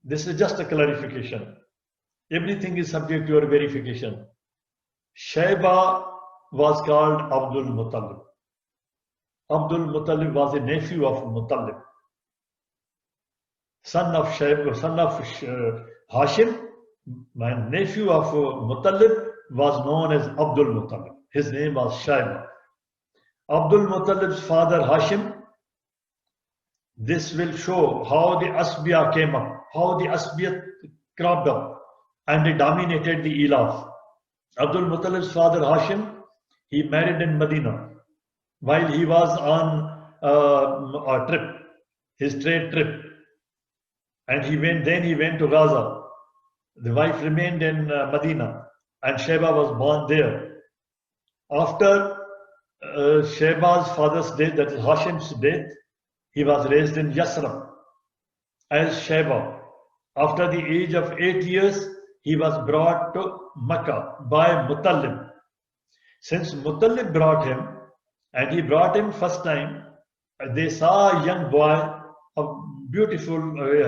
this is just a clarification. Everything is subject to your verification. Shaiba was called Abdul Muttalib. Abdul Muttalib was a nephew of Muttalib. Son of Hashim, my nephew of Muttalib was known as Abdul Muttalib. His name was Shaiba. Abdul Muttalib's father Hashim. This will show how the Asbiya came up, how the Asbiya cropped up, and they dominated the Ilaf. Abdul Muttalib's father Hashim, he married in Medina while he was on a trip, his trade trip. And then he went to Gaza. The wife remained in Medina, and Sheba was born there. After Sheba's father's death, that is Hashim's death, he was raised in Yasrib as Sheba. After the age of 8 years, he was brought to Mecca by Muttalib. Since Muttalib brought him, and he brought him first time, they saw a young boy, a beautiful,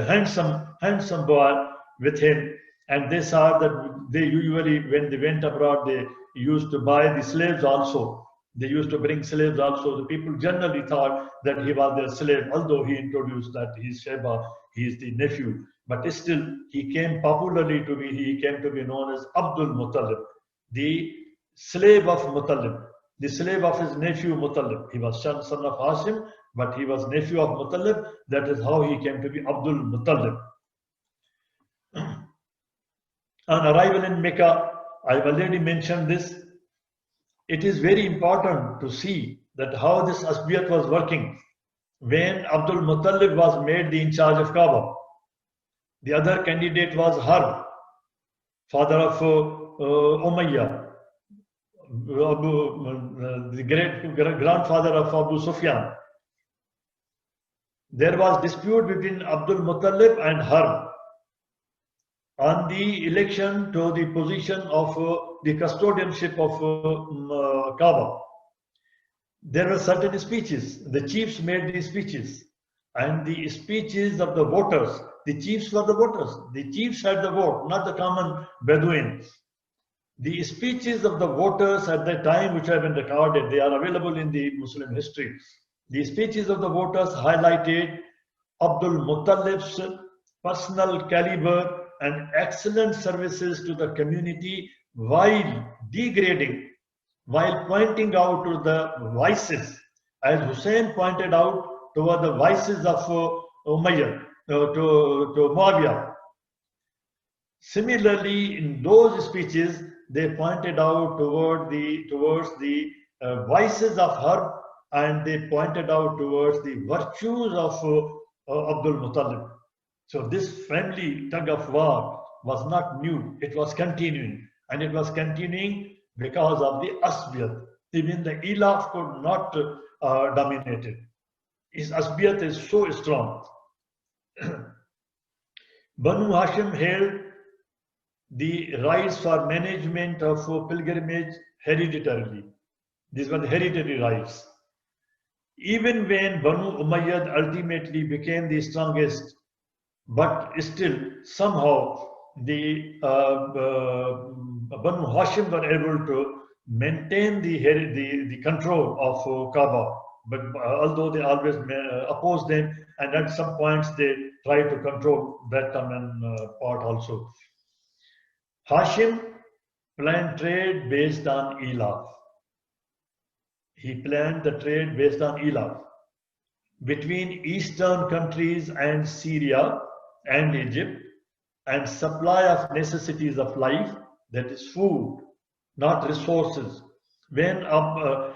handsome boy with him, and they saw that they usually, when they went abroad, they used to buy the slaves also. They used to bring slaves also. The people generally thought that he was their slave, although he introduced that he's Sheba, he is the nephew. But still, he came to be known as Abdul Muttalib, the slave of Muttalib, the slave of his nephew Muttalib. He was son of Hashim, but he was nephew of Muttalib. That is how he came to be Abdul Muttalib. On arrival in Mecca, I've already mentioned this. It is very important to see that how this asbiyat was working. When Abdul Muttalib was made in charge of Kaaba, the other candidate was Harb, father of Umayyah, the great grandfather of Abu Sufyan. There was dispute between Abdul Muttalib and Harb on the election to the position of the custodianship of Kaaba. There were certain speeches. The chiefs made these speeches, and the speeches of the voters. The chiefs were the voters. The chiefs had the vote, not the common Bedouin. The speeches of the voters at that time, which have been recorded, they are available in the Muslim history. The speeches of the voters highlighted Abdul Muttalib's personal caliber and excellent services to the community while pointing out to the vices, as Hussein pointed out toward the vices of Umayyad, to Muawiyah. Similarly, in those speeches, they pointed out towards the vices of Harb, and they pointed out towards the virtues of Abdul Muttalib. So this friendly tug of war was not new, it was continuing. And it was continuing because of the asbiyat. Even the ilaf could not dominate it. His asbiyat is so strong. Banu Hashim held the rights for management of pilgrimage hereditarily. These were the hereditary rights. Even when Banu Umayyad ultimately became the strongest, but still somehow the Banu Hashim were able to maintain the control of Kaaba. But although they always opposed them, and at some points they tried to control that common part also. Hashim planned trade based on Ilaf. He planned the trade based on Ilaf between eastern countries and Syria and Egypt, and supply of necessities of life, that is food, not resources. When Ibrahim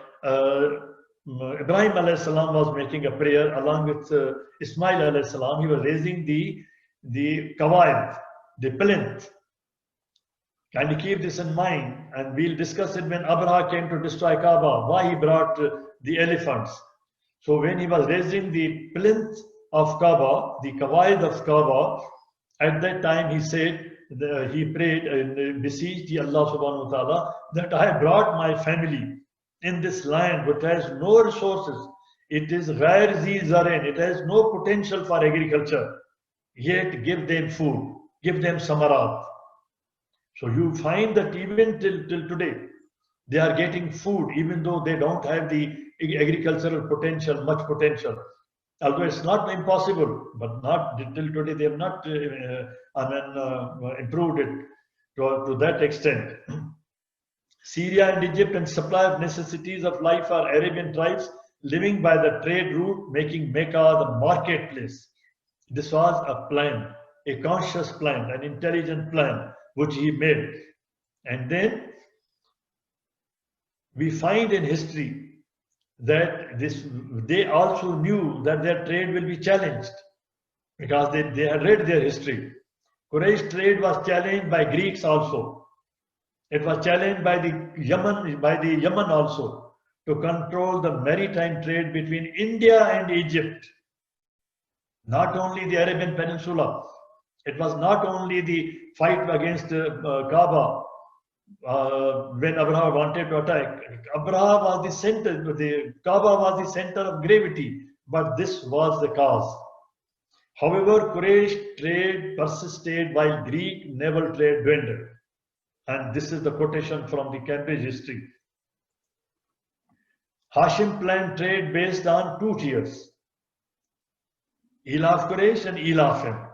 alayhi salam was making a prayer along with Ismail alayhi salam, he was raising the kawaid, the plinth. Can you keep this in mind? And we'll discuss it when Abraha came to destroy Kaaba, why he brought the elephants. So when he was raising the plinth of Kaaba, the kawaid of Kaaba, at that time he said, he prayed and beseeched Allah subhanahu wa ta'ala that I brought my family in this land which has no resources. It is ghair zi zarain, it has no potential for agriculture. Yet give them food, give them samarat. So you find that even till today, they are getting food, even though they don't have the agricultural potential, much potential. Although it's not impossible, but not till today, they have not improved it to that extent. Syria and Egypt and supply of necessities of life for Arabian tribes living by the trade route, making Mecca the marketplace. This was a plan, a conscious plan, an intelligent plan, which he made. And then we find in history that they also knew that their trade will be challenged. because they had read their history. Quraysh trade was challenged by Greeks also. It was challenged by the Yemen also, to control the maritime trade between India and Egypt. Not only the Arabian Peninsula. It was not only the fight against Kaaba when Abraham wanted to attack. Abraham was the center, the Kaaba was the center of gravity, but this was the cause. However, Quraysh trade persisted while Greek naval trade dwindled. And this is the quotation from the Cambridge history. Hashim planned trade based on two tiers, Elaf Quraysh and Elafim.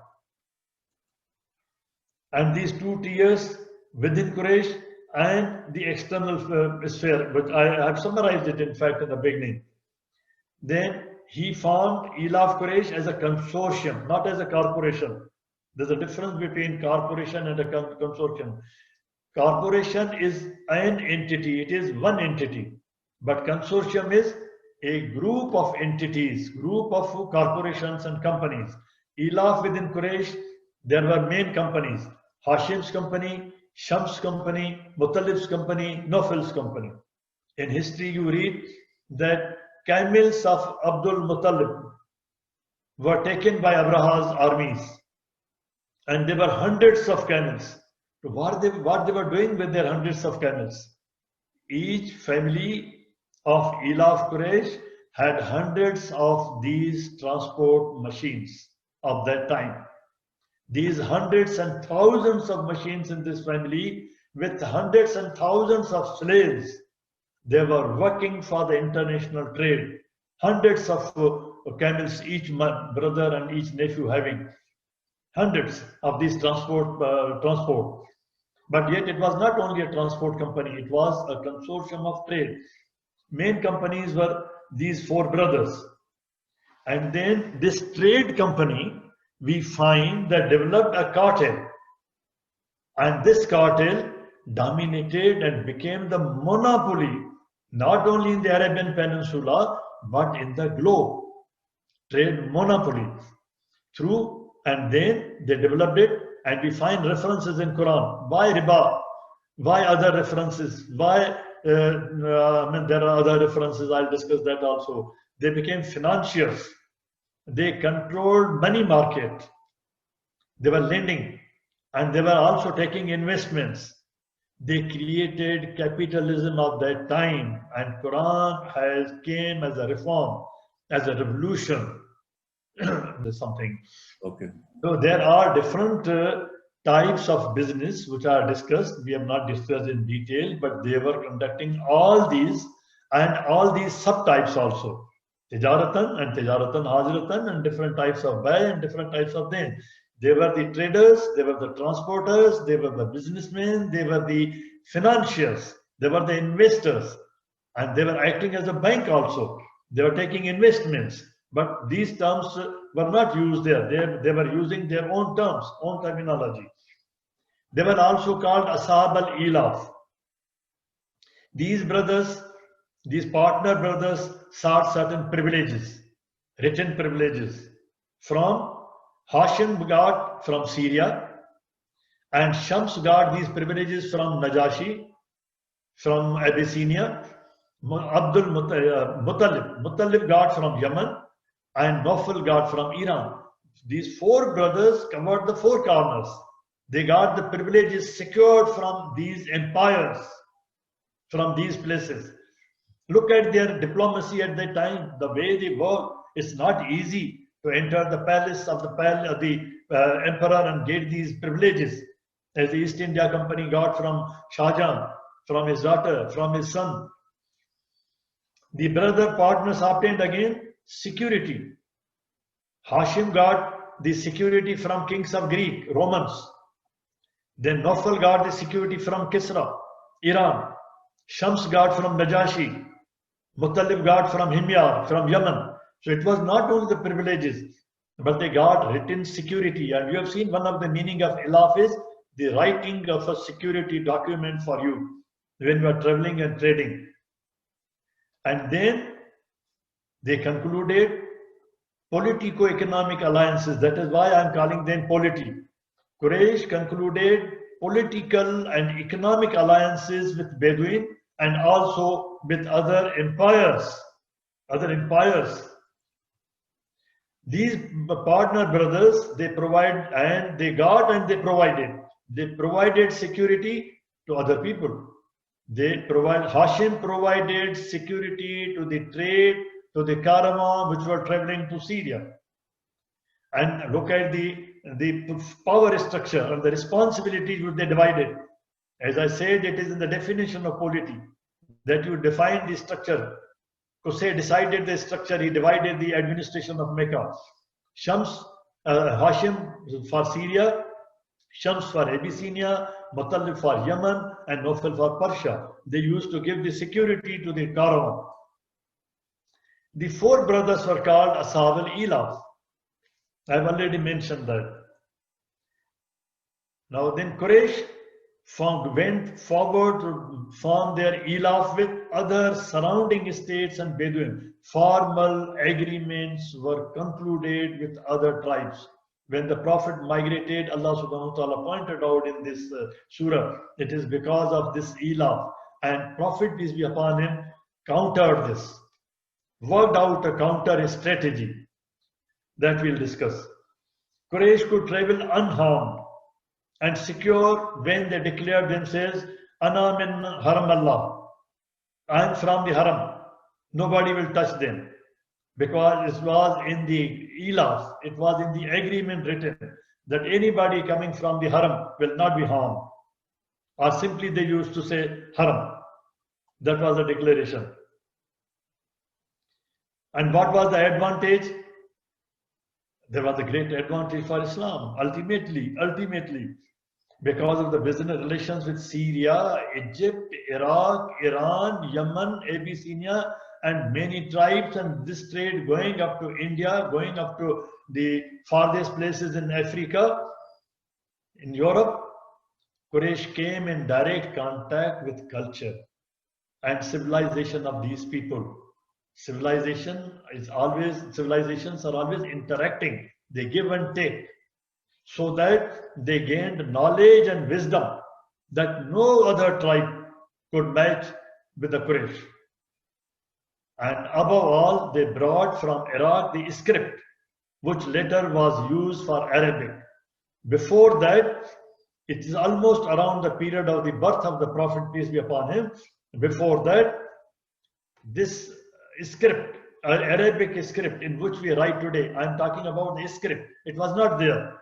And these two tiers within Quraysh and the external sphere, but I have summarized it in fact in the beginning. Then he formed Elaf Quraysh as a consortium, not as a corporation. There's a difference between corporation and a consortium. Corporation is an entity, it is one entity. But consortium is a group of entities, group of corporations and companies. Elaf within Quraysh, there were main companies. Hashim's company, Shams' company, Muttalib's company, Nofil's company. In history you read that camels of Abdul Muttalib were taken by Abraha's armies. And there were hundreds of camels. What they were doing with their hundreds of camels? Each family of Elaf Quraysh had hundreds of these transport machines of that time. These hundreds and thousands of machines in this family with hundreds and thousands of slaves, they were working for the international trade. Hundreds of camels, each brother and each nephew having hundreds of these transport. But yet it was not only a transport company, it was a consortium of trade. Main companies were these four brothers. And then this trade company, we find that developed a cartel. And this cartel dominated and became the monopoly, not only in the Arabian Peninsula, but in the globe. Trade monopoly. And then they developed it, and we find references in Quran. Why riba? Why other references? Why there are other references, I'll discuss that also. They became financiers. They controlled money market. They were lending, and they were also taking investments. They created capitalism of that time, and Quran came as a reform, as a revolution. There's something. Okay. So there are different types of business which are discussed. We have not discussed in detail, but they were conducting all these and all these subtypes also. Tijaratan and Tijaratan Hajratan, and different types of buy and different types of then. They were the traders, they were the transporters, they were the businessmen, they were the financiers, they were the investors, and they were acting as a bank also. They were taking investments. But these terms were not used there. They were using their own terms, own terminology. They were also called Ashab al-Elaf. These brothers, these partner brothers, sought certain privileges, written privileges. From Hashim got from Syria, and Shams got these privileges from Najashi, from Abyssinia. Abdul Muttalib got from Yemen, and Nofil got from Iran. These four brothers covered the four corners. They got the privileges secured from these empires, from these places. Look at their diplomacy at that time, the way they work. It's not easy to enter the palace of the emperor and get these privileges, as the East India Company got from Shah Jahan, from his daughter, from his son. The brother partners obtained again security. Hashim got the security from kings of Greek, Romans. Then Nofal got the security from Kisra, Iran. Shams got from Najashi. Muttalib got from Himyar, from Yemen. So it was not only the privileges, but they got written security. And you have seen one of the meaning of Ilaf is the writing of a security document for you when you are traveling and trading. And then they concluded politico-economic alliances. That is why I am calling them polity. Quraysh concluded political and economic alliances with Bedouin and also with other empires. These partner brothers, they provide and they got and they provided. They provided security to other people. Hashim provided security to the trade, to the caravan which were traveling to Syria. And look at the power structure and the responsibilities which they divided. As I said, it is in the definition of polity that you define the structure. Qusay decided the structure, he divided the administration of Mecca. Hashim for Syria, Shams for Abyssinia, Muttalib for Yemen, and Nawfal for Persia. They used to give the security to the caravan. The four brothers were called Ashab al-Ilaf. I have already mentioned that. Now then Quraysh went forward to form their Ilaf with other surrounding states and Bedouin. Formal agreements were concluded with other tribes. When the Prophet migrated, Allah subhanahu wa ta'ala pointed out in this surah, it is because of this Ilaf. And Prophet, peace be upon him, countered this, worked out a counter strategy that we'll discuss. Quraysh could travel unharmed and secure when they declared themselves, Ana min haram Allah. I am from the haram. Nobody will touch them. Because it was in the Ilaf, it was in the agreement written that anybody coming from the haram will not be harmed. Or simply they used to say haram. That was the declaration. And what was the advantage? There was a great advantage for Islam. Ultimately, because of the business relations with Syria, Egypt, Iraq, Iran, Yemen, Abyssinia, and many tribes, and this trade going up to India, going up to the farthest places in Africa, in Europe, Quraysh came in direct contact with culture and civilization of these people. Civilizations are always interacting. They give and take, so that they gained knowledge and wisdom that no other tribe could match with the Quraysh. And above all, they brought from Iraq the script, which later was used for Arabic. Before that, it is almost around the period of the birth of the Prophet, peace be upon him. Before that, this script, Arabic script in which we write today, I am talking about the script. It was not there.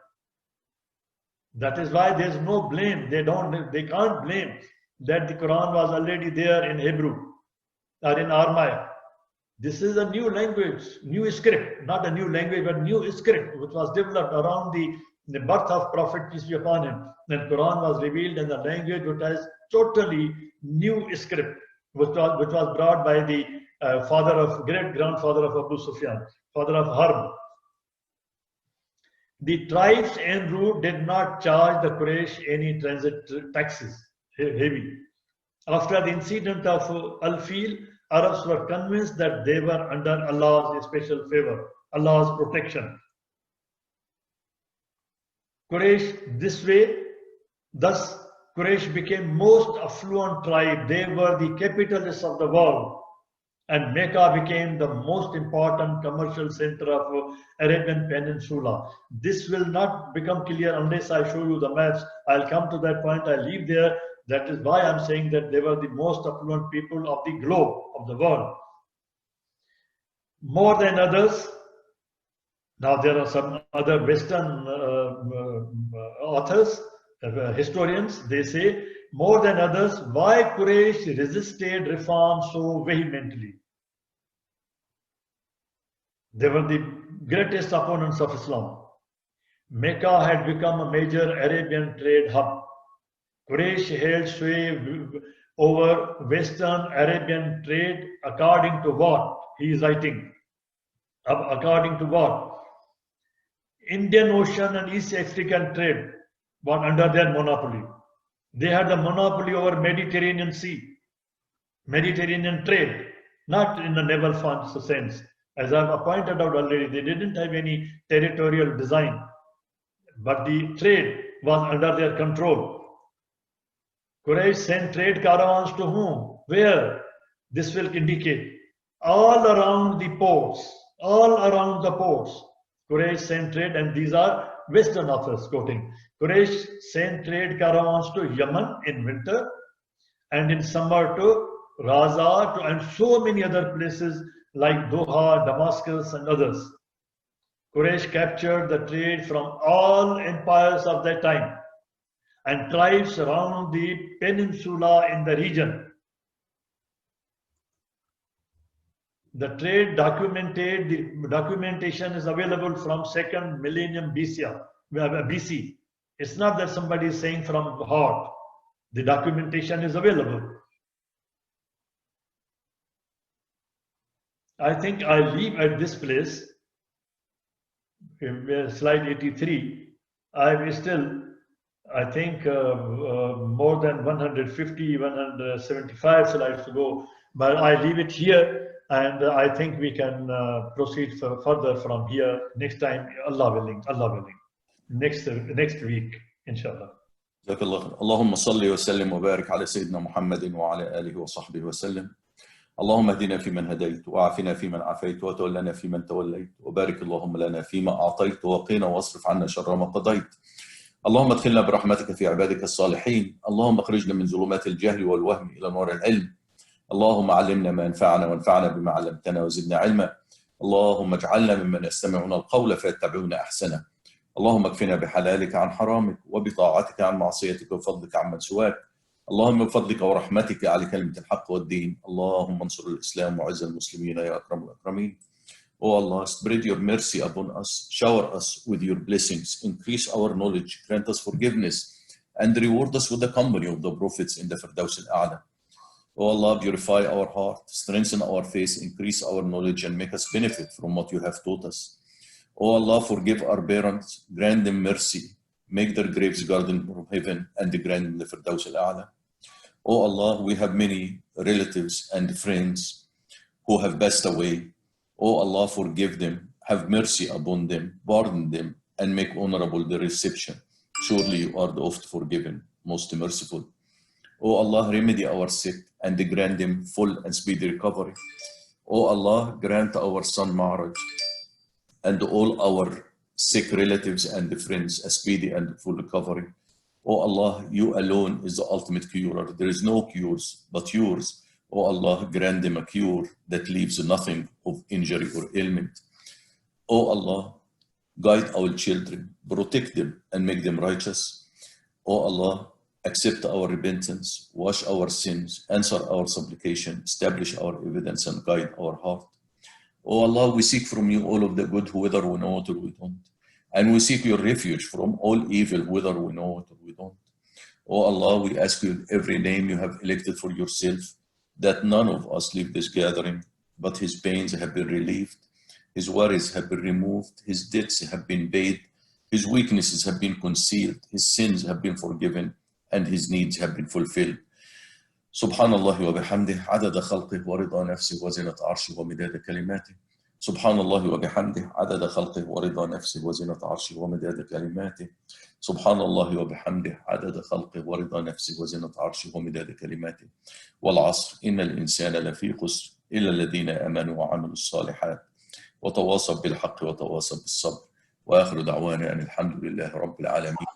That is why there is no blame. They can't blame that the Quran was already there in Hebrew or in Aramaic. This is a new language, new script, not a new language, but new script, which was developed around the birth of Prophet, peace be upon him. Then Quran was revealed in a language which has totally new script, which was brought by the great grandfather of Abu Sufyan, father of Harb. The tribes en route did not charge the Quraysh any transit taxes, heavy. After the incident of Al-Fil, Arabs were convinced that they were under Allah's special favor, Allah's protection. Thus Quraysh became most affluent tribe. They were the capitalists of the world. And Mecca became the most important commercial center of Arabian Peninsula. This will not become clear unless I show you the maps. I'll come to that point. I'll leave there. That is why I'm saying that they were the most affluent people of the globe, of the world. More than others. Now there are some other Western authors, historians, they say, more than others, why Quraysh resisted reform so vehemently? They were the greatest opponents of Islam. Mecca had become a major Arabian trade hub. Quraysh held sway over Western Arabian trade according to what? He is writing. According to what? Indian Ocean and East African trade were under their monopoly. They had the monopoly over Mediterranean Sea, Mediterranean trade, not in the naval sense. As I've pointed out already, they didn't have any territorial design, but the trade was under their control. Quraysh sent trade caravans to whom? Where? This will indicate all around the ports, Quraysh sent trade, and these are Western authors quoting. Quraysh sent trade caravans to Yemen in winter, and in summer to Raza, and so many other places like Doha, Damascus, and others. Quraysh captured the trade from all empires of that time and tribes around the peninsula in the region. The trade documented, the documentation is available from 2nd millennium BC. It's not that somebody is saying from heart. The documentation is available. I think I'll leave at this place. In slide 83, I still, I think more than 150, 175 slides to go, but I leave it here, and I think we can proceed further from here next time, Allah willing, next week, inshallah. جزاك الله. اللهم صل وسلم وبارك على سيدنا محمد وعلى آله وصحبه وسلم. اللهم اهدنا فيمن هديت وعافنا فيمن عافيت وتولنا فيمن توليت وبارك اللهم لنا فيما أعطيت وقنا واصرف عنا شر ما قضيت. اللهم ادخلنا برحمتك في عبادك الصالحين. اللهم اخرجنا من ظلمات الجهل والوهم إلى نور العلم. اللهم علمنا ما ينفعنا وانفعنا بما علمتنا وزدنا علما. اللهم اجعلنا ممن يستمعون القول فيتبعون أحسنه. اللهم اكفنا بحلالك عن حرامك وبطاعتك عن معصيتك وفضلك عمن سواك. اللهم بفضلك ورحمتك على كلمة الحق والدين. اللهم انصر الإسلام وعز المسلمين يا أكرم الأكرمين. Oh Allah, spread your mercy upon us, shower us with your blessings, increase our knowledge, grant us forgiveness, and reward us with the company of the prophets in the Firdaus al-A'la. Oh Allah, purify our heart, strengthen our faith, increase our knowledge, and make us benefit from what you have taught us. Oh Allah, forgive our parents, grant them mercy, make their graves garden from heaven, and grant them the Firdaus al-A'la. Oh Allah, we have many relatives and friends who have passed away. Oh Allah, forgive them, have mercy upon them, pardon them, and make honorable the reception. Surely you are the oft forgiven, most merciful. Oh Allah, remedy our sick and grant them full and speedy recovery. Oh Allah, grant our son Ma'raj and all our sick relatives and friends a speedy and full recovery. Oh Allah, you alone is the ultimate curer. There is no cures but yours. Oh Allah, grant them a cure that leaves nothing of injury or ailment. Oh Allah, guide our children, protect them and make them righteous. Oh Allah, accept our repentance, wash our sins, answer our supplication, establish our evidence and guide our heart. Oh Allah, we seek from you all of the good, whether we know it or we don't. And we seek your refuge from all evil, whether we know it or we don't. Oh Allah, we ask you every name you have elected for yourself, that none of us leave this gathering, but his pains have been relieved, his worries have been removed, his debts have been paid, his weaknesses have been concealed, his sins have been forgiven, and his needs have been fulfilled. Subhanallah wa bihamdih, adada khalqih wa rida nafsih wa zinat arshih wa midada kalimatih. Subhanallah wa bihamdih, adada khalqih wa rida nafsih wa zinat arshih wa midada kalimatih. Subhanallah wa bihamdih, adada khalqih wa rida nafsih wa zinat arshih wa midada kalimatih. Wal asr, inna al-insana lafi khusr, illa alladhina amanu wa amilu as-salihat, wa tawasaw bil haqqi wa tawasaw bis sabr. Wa akhiru da'wana alhamdulillahi rabbil alamin.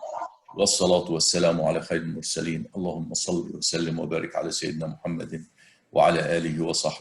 والصلاة والسلام على خير المرسلين. اللهم صل وسلم وبارك على سيدنا محمد وعلى آله وصحبه